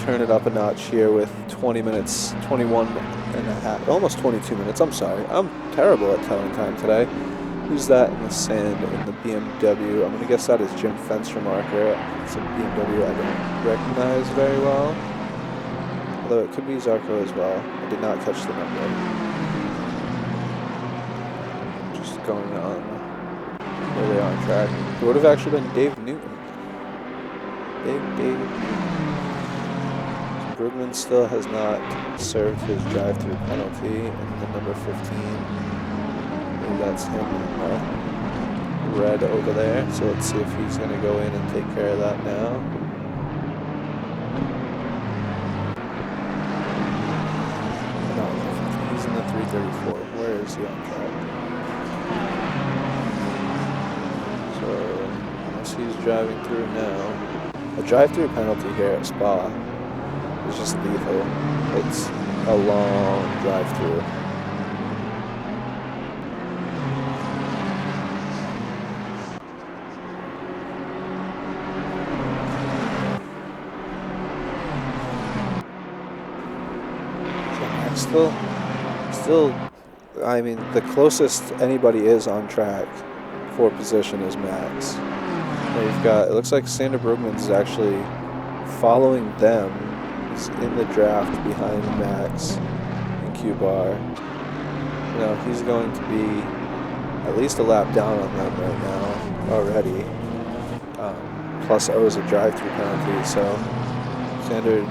turn it up a notch here with 20 minutes, 21 and a half, almost 22 minutes. I'm sorry. I'm terrible at telling time today. Who's that in the sand in the BMW? I'm going to guess that is Jim Fenstermarker. It's a BMW I don't recognize very well. Although it could be Zarco as well. I did not catch the number. Just going on where they are on track. It would have actually been Dave Newton. Dave. Brugman still has not served his drive-through penalty in the number 15. That's him in red over there, so let's see if he's going to go in and take care of that now. No, he's in the 334. Where is he on track? So, unless he's driving through now. A drive-through penalty here at Spa is just lethal. It's a long drive-through. Max still, I mean, the closest anybody is on track for position is Max. We've got, it looks like Sander Brugmans is actually following them. He's in the draft behind Max and Q-Bar. You know, he's going to be at least a lap down on them right now already. Plus owes a drive-through penalty, so Sander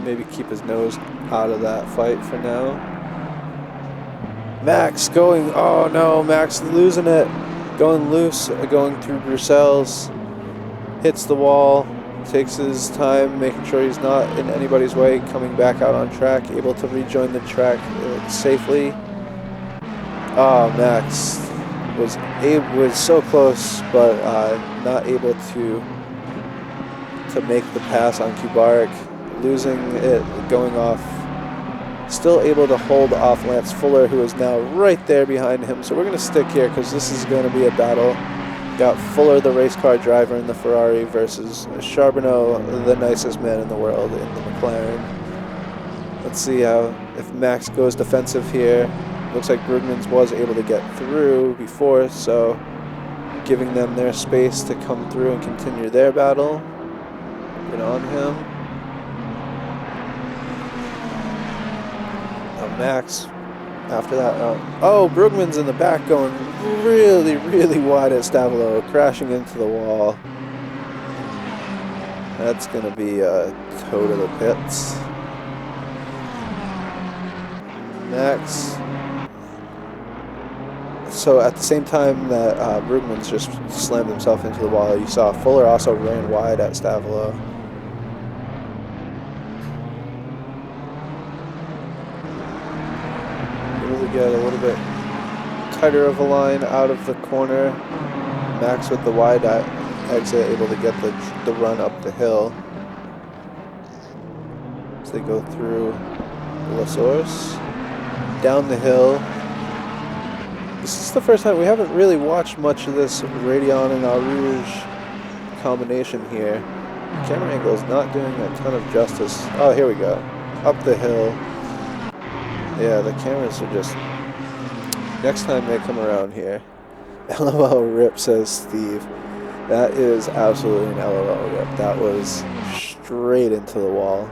maybe keep his nose out of that fight for now. Max going, oh no, Max losing it. Going loose, going through Bruxelles, hits the wall, takes his time, making sure he's not in anybody's way, coming back out on track, able to rejoin the track safely. Oh, Max was so close, but not able to make the pass on Kubarik, losing it, going off. Still able to hold off Lance Fuller, who is now right there behind him. So we're going to stick here because this is going to be a battle. Got Fuller, the race car driver in the Ferrari, versus Charbonneau, the nicest man in the world, in the McLaren. Let's see if Max goes defensive here. Looks like Brugmans was able to get through before, so giving them their space to come through and continue their battle. Get on him. Max, after that, oh, Brugmans in the back going really, really wide at Stavolo, crashing into the wall. That's going to be a toe to the pits. Max. So at the same time that Brugmans just slammed himself into the wall, you saw Fuller also ran wide at Stavolo. Get a little bit tighter of a line out of the corner. Max with the wide exit, able to get the run up the hill as they go through La Source. Down the hill. This is the first time we haven't really watched much of this Radeon and Eau Rouge combination here. The camera angle is not doing a ton of justice. Oh, here we go. Up the hill. Yeah, the cameras are just... Next time they come around here. LOL rip, says Steve. That is absolutely an LOL rip. That was straight into the wall.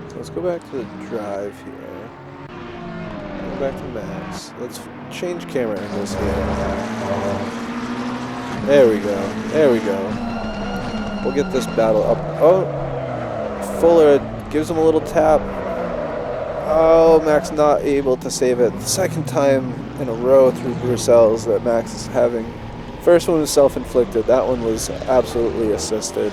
So let's go back to the drive here. Go back to Max. Let's change camera angles here. There we go. There we go. We'll get this battle up. Oh, Fuller gives him a little tap. Oh, Max not able to save it. The second time in a row through Bruxelles that Max is having. First one was self-inflicted. That one was absolutely assisted.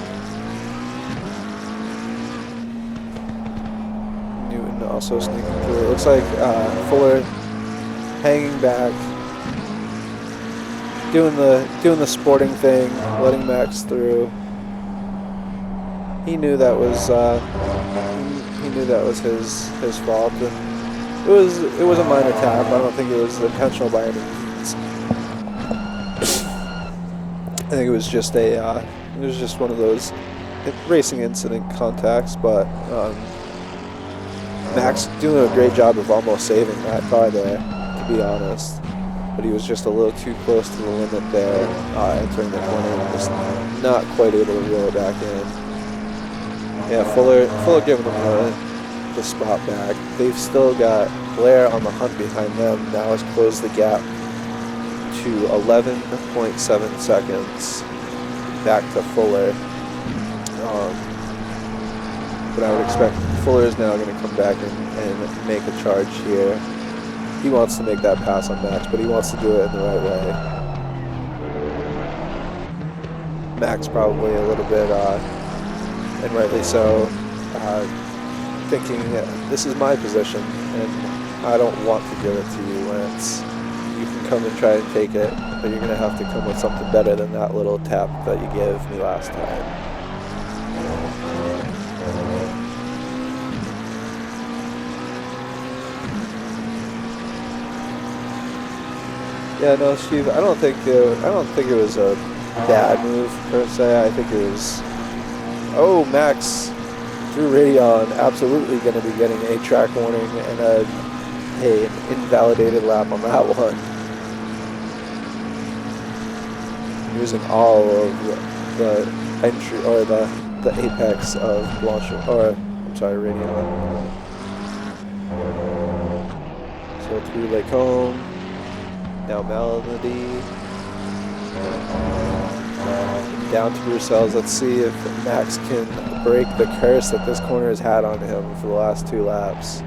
Newton also sneaking through. It looks like Fuller hanging back. Doing the sporting thing, letting Max through. He knew that was his fault, and it was a minor tap. I don't think it was intentional by any means. I think it was just one of those racing incident contacts. But Max doing a great job of almost saving that car there, to be honest. But he was just a little too close to the limit there, entering the corner, and just not quite able to reel it back in. Yeah, Fuller giving them the spot back. They've still got Blair on the hunt behind them. Now has closed the gap to 11.7 seconds back to Fuller. But I would expect Fuller is now going to come back and make a charge here. He wants to make that pass on Max, but he wants to do it in the right way. Max probably a little bit, and rightly so, thinking this is my position, and I don't want to give it to you, Lance. You can come and try and take it, but you're going to have to come with something better than that little tap that you gave me last time. Yeah, no, Steve. I don't think it was a bad move per se. I think it was, oh, Max through Radion, absolutely going to be getting a track warning and an invalidated lap on that one. Using all of the entry or the apex of Blanche, or I'm sorry, Radion. So through Lacombe, now Melody, down to Bruxelles. Let's see if Max can break the curse that this corner has had on him for the last 2 laps.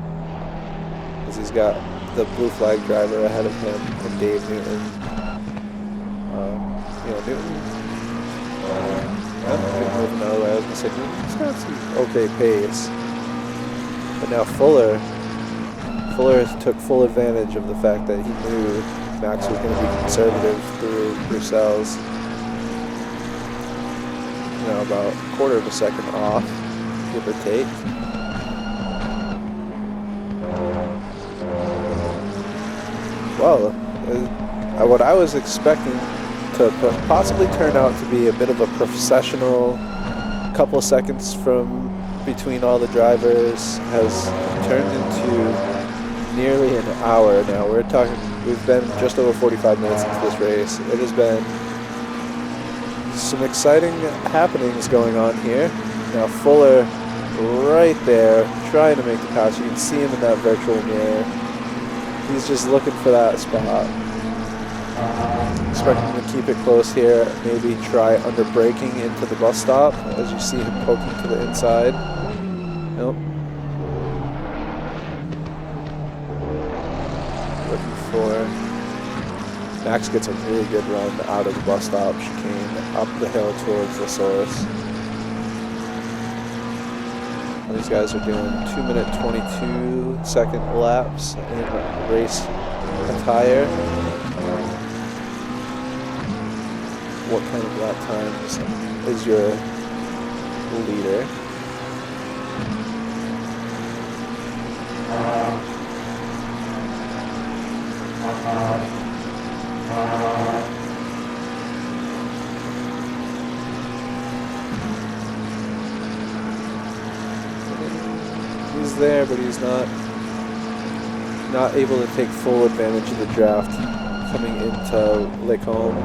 Because he's got the blue flag driver ahead of him and Dave Newton. Newton. Newton moving the other way. I was going to say Newton's got some okay pace. But now Fuller took full advantage of the fact that he knew Max was going to be conservative through Bruxelles. About a quarter of a second off, give or take. Well, what I was expecting to possibly turn out to be a bit of a processional, couple of seconds from between all the drivers, has turned into nearly an hour now. We've been just over 45 minutes into this race. It has been some exciting happenings going on here. Now Fuller right there trying to make the pass. You can see him in that virtual mirror. He's just looking for that spot. Expecting to keep it close here. Maybe try under braking into the bus stop as you see him poking to the inside. Nope. Looking for... Max gets a really good run out of the bus stop chicane up the hill towards the source. These guys are doing 2-minute 22-second laps in race attire. What kind of lap times is your leader? He's there, but he's not able to take full advantage of the draft coming into Lacombe.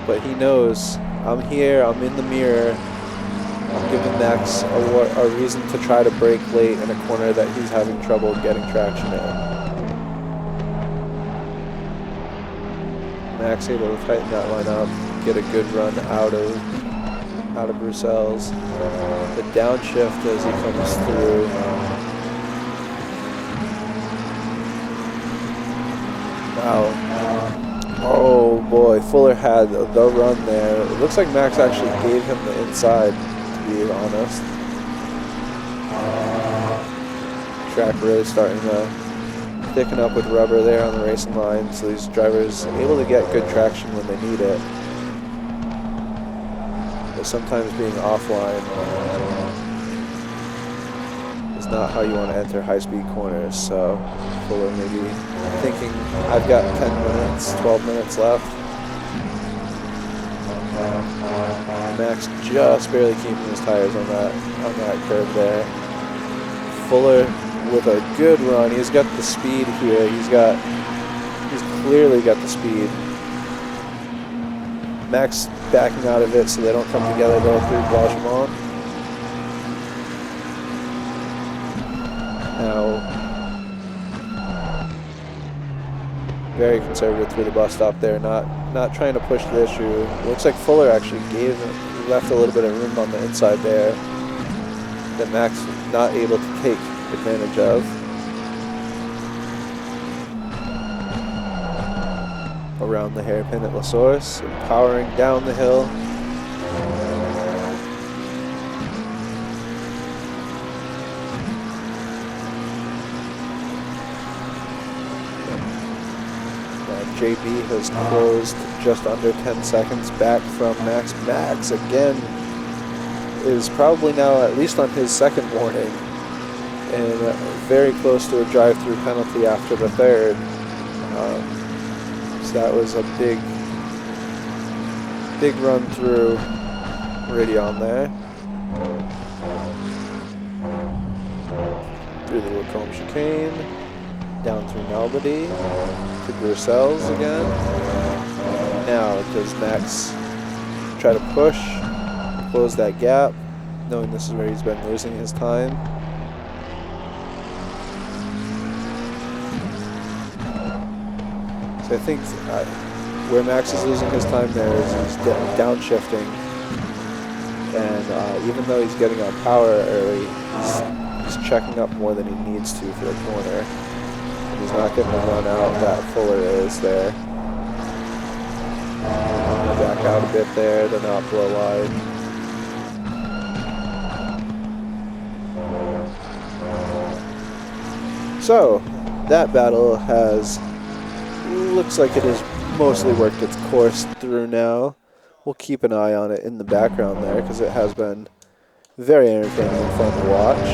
But he knows, I'm here, I'm in the mirror, I'm giving Max a reason to try to brake late in a corner that he's having trouble getting traction in. Max able to tighten that line up, get a good run out of Bruxelles. The downshift as he comes through. Wow. Oh boy, Fuller had the run there. It looks like Max actually gave him the inside, to be honest. Track really starting to thicken up with rubber there on the racing line, so these drivers are able to get good traction when they need it. But sometimes being offline is not how you want to enter high-speed corners, so Fuller maybe thinking, I've got 10 minutes, 12 minutes left. Max just barely keeping his tires on that curve there. Fuller with a good run. He's got the speed here. He's clearly got the speed. Max backing out of it so they don't come together though through Blanchemont. Now, very conservative through the bus stop there, not trying to push the issue. Looks like Fuller actually left a little bit of room on the inside there that Max not able to take advantage of. Around the hairpin at La Source, powering down the hill. JB has closed just under 10 seconds back from Max. Max again is probably now at least on his second warning and very close to a drive-through penalty after the third. So that was a big run through Meridian there. Through the Lacombe chicane, down through Melody, to Bruxelles again. Now does Max try to push, close that gap, knowing this is where he's been losing his time. So I think where Max is losing his time there is he's downshifting, and even though he's getting on power early, he's checking up more than he needs to for the corner. And he's not getting the run out that Fuller is there. Back out a bit there to not blow wide. So that battle looks like it has mostly worked its course through now. We'll keep an eye on it in the background there because it has been very entertaining and fun to watch.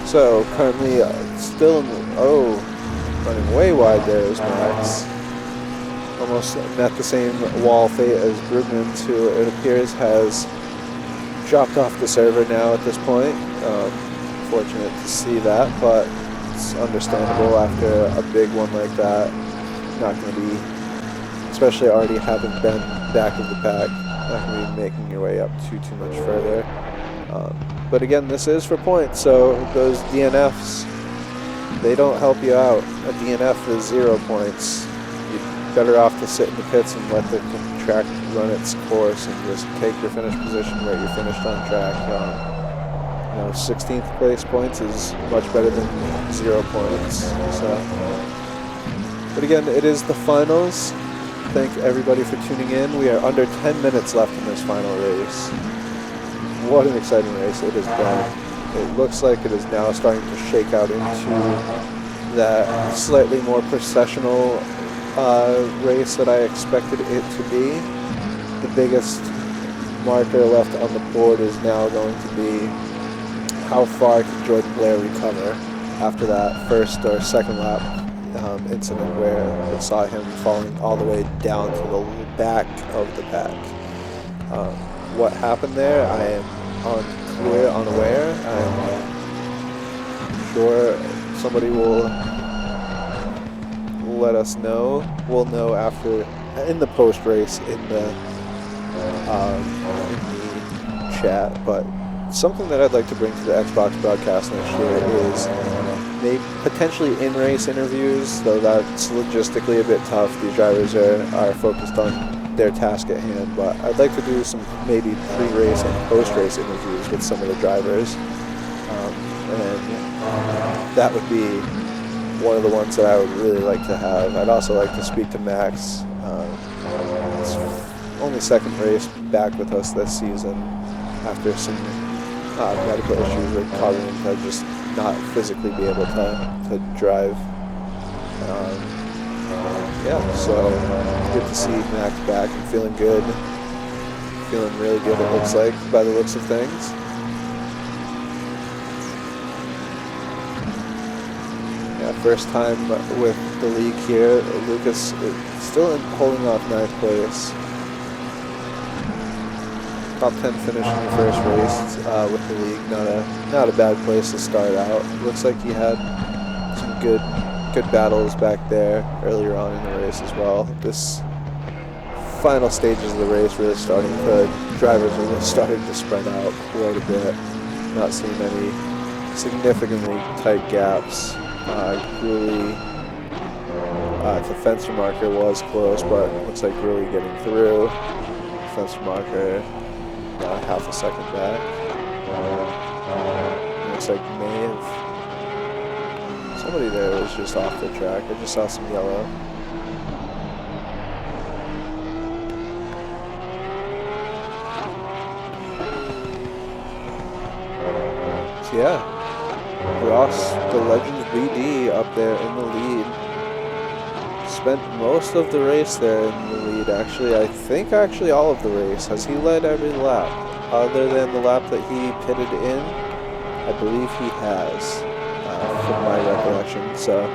So currently still running way wide there is Max. Almost met the same wall fate as Brugmans, who it appears has dropped off the server now at this point. Fortunate to see that, but it's understandable after a big one like that. Not going to be, especially already having been back of the pack, not going to be making your way up too much further. But again, this is for points, so those DNFs, they don't help you out. A DNF is 0 points. Better off to sit in the pits and let the track run its course and just take your finish position where you finished on track. 16th place points is much better than 0 points. So, but again, it is the finals. Thank everybody for tuning in. We are under 10 minutes left in this final race. What an exciting race it has been. It looks like it is now starting to shake out into that slightly more processional race that I expected it to be. The biggest marker left on the board is now going to be how far can Jordan Blair recover after that first or second lap incident where it saw him falling all the way down to the back of the pack. What happened there, I am unaware. I'm sure somebody will let us know. We'll know after in the post race in the chat. But something that I'd like to bring to the Xbox broadcast next year is maybe potentially in-race interviews, though that's logistically a bit tough. These drivers are focused on their task at hand, but I'd like to do some maybe pre-race and post-race interviews with some of the drivers, and that would be one of the ones that I would really like to have. I'd also like to speak to Max. It's only second race back with us this season after some medical issues that causing him to just not physically be able to drive. So good to see Max back and feeling good. Feeling really good, it looks like, by the looks of things. First time with the league here. Lucas still holding off 9th place. Top 10 finish in the first race with the league. Not a bad place to start out. Looks like he had some good battles back there earlier on in the race as well. This final stages of the race really drivers really starting to spread out quite a bit. Not seeing any significantly tight gaps. Really, the fencer marker was close, but looks like really getting through. Fencer marker, half a second back. Looks like somebody there was just off the track. I just saw some yellow. So yeah. Ross, the Legends BD up there in the lead. Spent most of the race there in the lead, actually. I think actually all of the race. Has he led every lap? Other than the lap that he pitted in? I believe he has, from my recollection. So,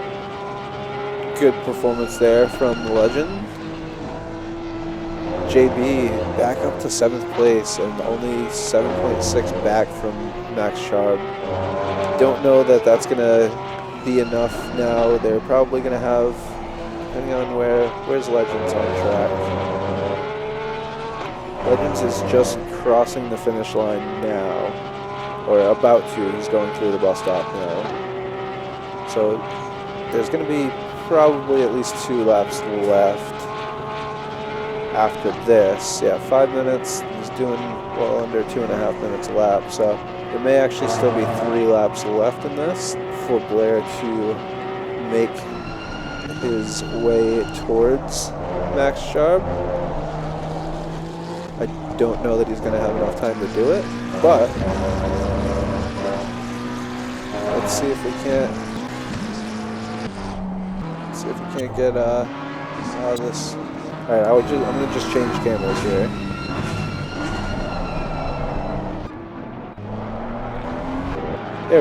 good performance there from the legend. JB back up to 7th place and only 7.6 back from Max Sharp. Don't know that that's going to be enough now. They're probably going to have, depending on where's Legends on track. Legends is just crossing the finish line now, or about to. He's going through the bus stop now. So there's going to be probably at least 2 laps left after this. Yeah, 5 minutes. He's doing well under 2.5 minutes a lap. So there may actually still be 3 laps left in this for Blair to make his way towards Max Sharp. I don't know that he's going to have enough time to do it, but let's see if we can't get out of this. All right, I'm going to just change cameras here. There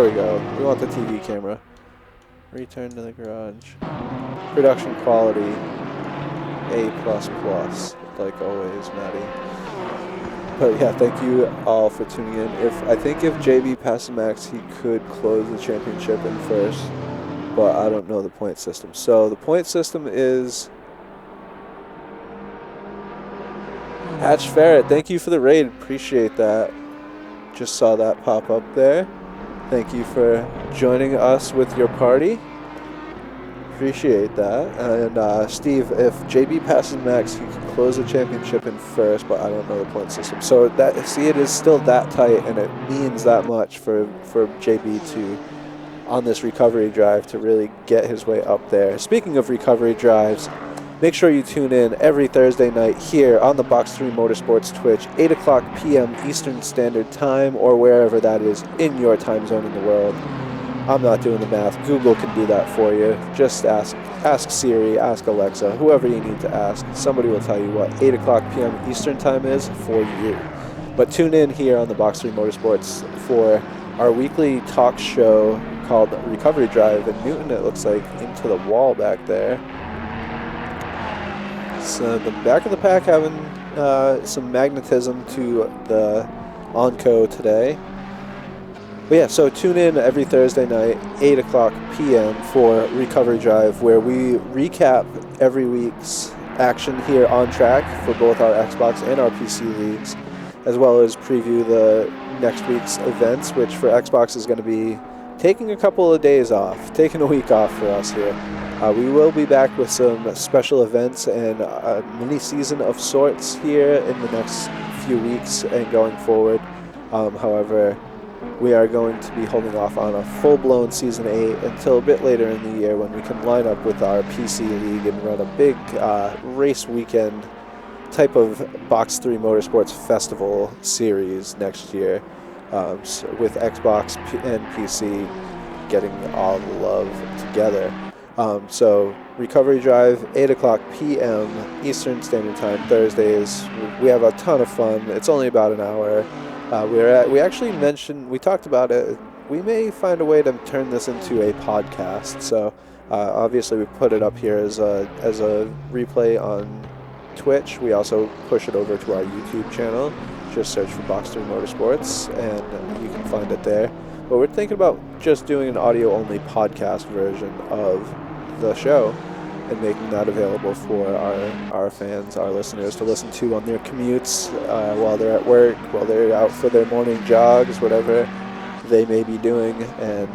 we go. We want the TV camera. Return to the garage. Production quality A++, like always, Maddie. But yeah, thank you all for tuning in. I think if JB passes Max, he could close the championship in first, but I don't know the point system. So the point system is Hatch Ferret. Thank you for the raid. Appreciate that. Just saw that pop up there. Thank you for joining us with your party. Appreciate that. And Steve, if JB passes Max, he can close the championship in first, but I don't know the point system. So it is still that tight, and it means that much for JB to, on this recovery drive, to really get his way up there. Speaking of recovery drives, make sure you tune in every Thursday night here on the Box3 Motorsports Twitch, 8 o'clock p.m. Eastern Standard Time, or wherever that is in your time zone in the world. I'm not doing the math. Google can do that for you. Just ask Siri, ask Alexa, whoever you need to ask. Somebody will tell you what 8 o'clock p.m. Eastern Time is for you. But tune in here on the Box3 Motorsports for our weekly talk show called Recovery Drive. And Newton, it looks like, into the wall back there. So the back of the pack having some magnetism to the Onco today. But yeah, so tune in every Thursday night, 8 o'clock p.m. for Recovery Drive, where we recap every week's action here on track for both our Xbox and our PC leagues, as well as preview the next week's events, which for Xbox is going to be taking a couple of days off, taking a week off for us here. We will be back with some special events and a mini season of sorts here in the next few weeks and going forward. However, we are going to be holding off on a full-blown Season 8 until a bit later in the year when we can line up with our PC League and run a big race weekend type of Box3 Motorsports Festival series next year, so with Xbox and PC getting all the love together. So Recovery Drive, 8 o'clock p.m. Eastern Standard Time, Thursdays. We have a ton of fun. It's only about an hour. We talked about it. We may find a way to turn this into a podcast. So obviously we put it up here as a replay on Twitch. We also push it over to our YouTube channel. Just search for Box3 Motorsports and you can find it there. But we're thinking about just doing an audio-only podcast version of the show and making that available for our fans, our listeners, to listen to on their commutes, while they're at work, while they're out for their morning jogs, whatever they may be doing, and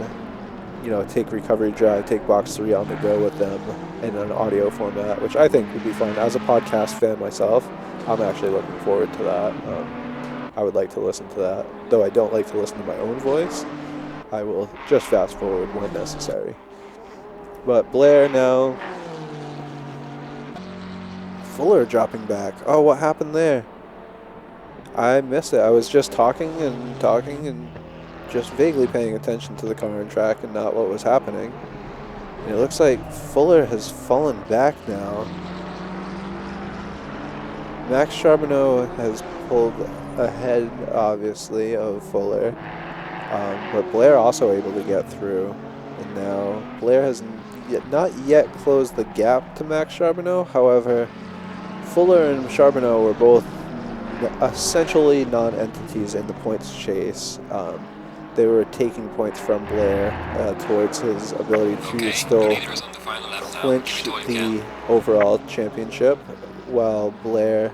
take Recovery Drive, take Box3 on the go with them in an audio format, which I think would be fun. As a podcast fan myself, I'm actually looking forward to that. I would like to listen to that, though I don't like to listen to my own voice. I will just fast forward when necessary. But Blair now. Fuller dropping back. Oh, what happened there? I missed it. I was just talking and just vaguely paying attention to the car and track and not what was happening. And it looks like Fuller has fallen back now. Max Charbonneau has pulled ahead, obviously, of Fuller. But Blair also able to get through. And now Blair has not yet closed the gap to Max Charbonneau. However, Fuller and Charbonneau were both essentially non-entities in the points chase. They were taking points from Blair towards his ability to still clinch the overall championship, while Blair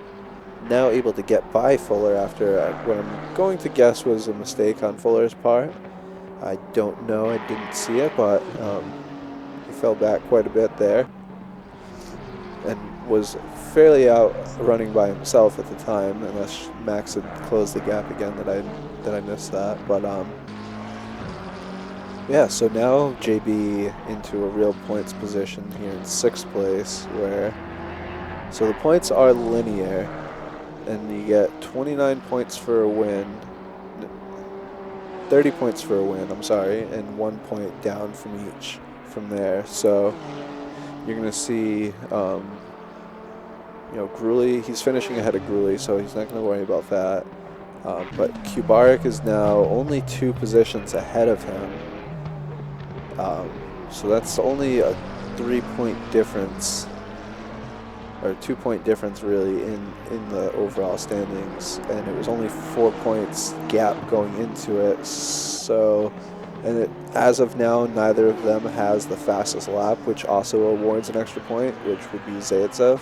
now able to get by Fuller after what I'm going to guess was a mistake on Fuller's part. I don't know, I didn't see it, but he fell back quite a bit there and was fairly out running by himself at the time, unless Max had closed the gap again that I missed that. But yeah, so now JB into a real points position here in 6th place, where so the points are linear, and you get 29 points for a win, 30 points for a win, I'm sorry, and 1 point down from each from there. So you're going to see, Gruley, he's finishing ahead of Gruley, so he's not going to worry about that. But Kubarik is now only 2 positions ahead of him. So that's only a 3-point difference, or 2-point difference really in the overall standings, and it was only 4 points gap going into it. So, and as of now, neither of them has the fastest lap, which also awards an extra point, which would be Zaitsev.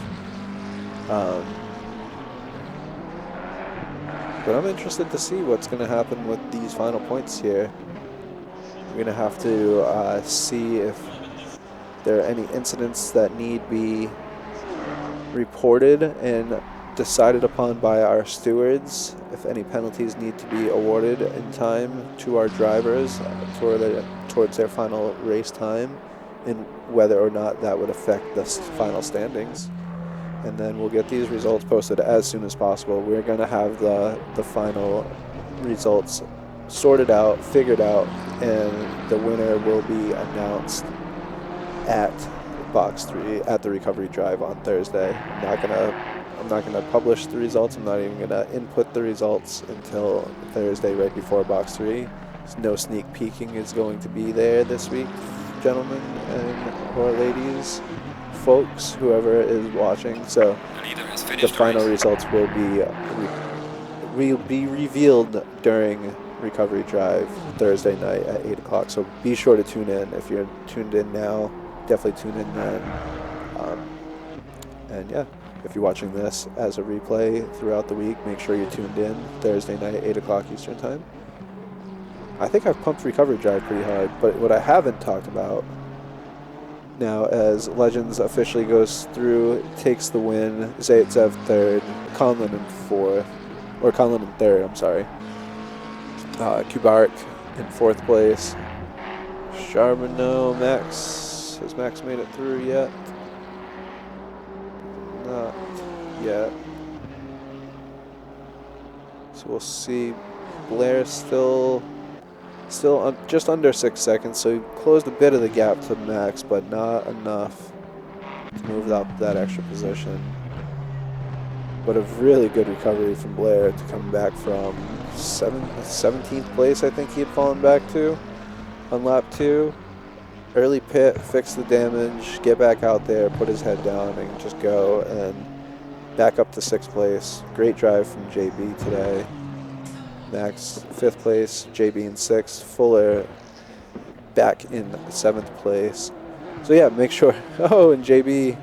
But I'm interested to see what's going to happen with these final points here. We're going to have to see if there are any incidents that need be reported and decided upon by our stewards, if any penalties need to be awarded in time to our drivers towards their final race time, and whether or not that would affect the final standings. And then we'll get these results posted as soon as possible. We're going to have the final results sorted out, figured out, and the winner will be announced at Box 3 at the recovery drive on Thursday. I'm not gonna publish the results. I'm not even gonna input the results until Thursday, right before Box 3. So no sneak peeking is going to be there this week, gentlemen and or ladies, folks, whoever is watching. So the final results will be revealed during recovery drive Thursday night at 8 o'clock. So be sure to tune in. If you're tuned in now, definitely tune in then. And yeah, if you're watching this as a replay throughout the week, make sure you're tuned in Thursday night, 8 o'clock Eastern Time. I think I've pumped recovery drive pretty hard, but what I haven't talked about now, as Legends officially goes through, takes the win, Zaitsev 3rd, Conlon in 4th, or Conlon in 3rd, I'm sorry. Kubarik in 4th place. Charbonneau, Max. Has Max made it through yet? Not yet. So we'll see. Blair still just under 6 seconds, so he closed a bit of the gap to Max, but not enough to move up that extra position. But a really good recovery from Blair to come back from 17th place, I think he had fallen back to on lap 2. Early pit, fix the damage, get back out there, put his head down, and just go, and back up to 6th place. Great drive from JB today. Max 5th place, JB in 6th, Fuller back in 7th place. So yeah, make sure. Oh, and JB,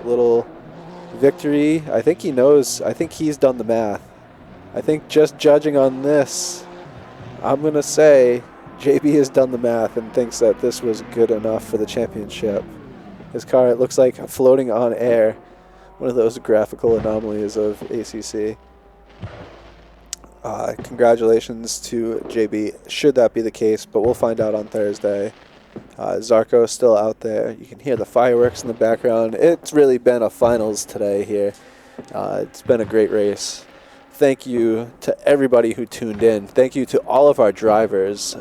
little victory. I think he knows. I think he's done the math. I think just judging on this, I'm going to say JB has done the math and thinks that this was good enough for the championship. His car, it looks like floating on air. One of those graphical anomalies of ACC. Congratulations to JB, should that be the case, but we'll find out on Thursday. Zarco is still out there. You can hear the fireworks in the background. It's really been a finals today here. It's been a great race. Thank you to everybody who tuned in. Thank you to all of our drivers.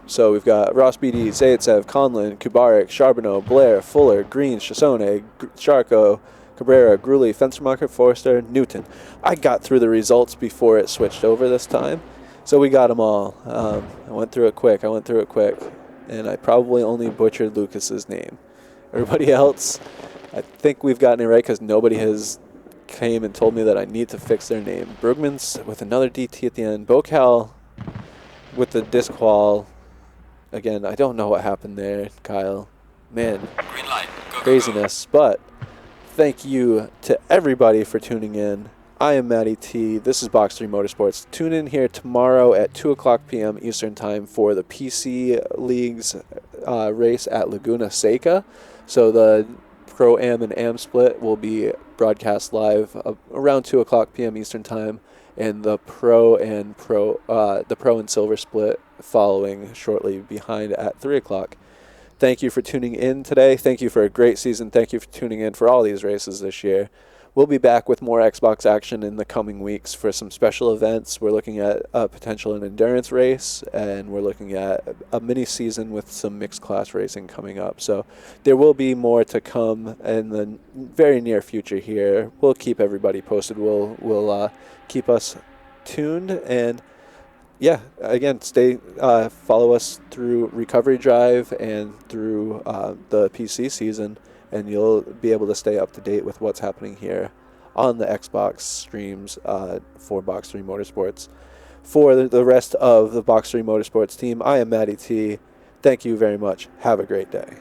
So we've got Ross BD, Zaitsev, Conlon, Kubarik, Charbonneau, Blair, Fuller, Green, Chassone, Charco, Cabrera, Gruley, Fenstermacher, Forster, Newton. I got through the results before it switched over this time, so we got them all. I went through it quick, and I probably only butchered Lucas's name. Everybody else, I think we've gotten it right because nobody has came and told me that I need to fix their name. Brugmans with another DT at the end. Bocal with the disc qual. Again, I don't know what happened there, Kyle. Man,
Green light. Go,
craziness. But thank you to everybody for tuning in. I am Matty T. This is Box3 Motorsports. Tune in here tomorrow at 2 o'clock p.m. Eastern Time for the PC League's race at Laguna Seca. So the Pro-Am and Am split will be broadcast live around 2 o'clock p.m. Eastern Time, and the Pro and Silver split following shortly behind at 3 o'clock. Thank you for tuning in today. Thank you for a great season. Thank you for tuning in for all these races this year. We'll be back with more Xbox action in the coming weeks for some special events. We're looking at a potential an endurance race, and we're looking at a mini season with some mixed class racing coming up. So there will be more to come in the very near future here. We'll keep everybody posted. We'll keep us tuned, and yeah, again, follow us through Recovery Drive and through the PC season, and you'll be able to stay up to date with what's happening here on the Xbox streams for Box3 Motorsports. For the rest of the Box3 Motorsports team, I am Matty T. Thank you very much. Have a great day.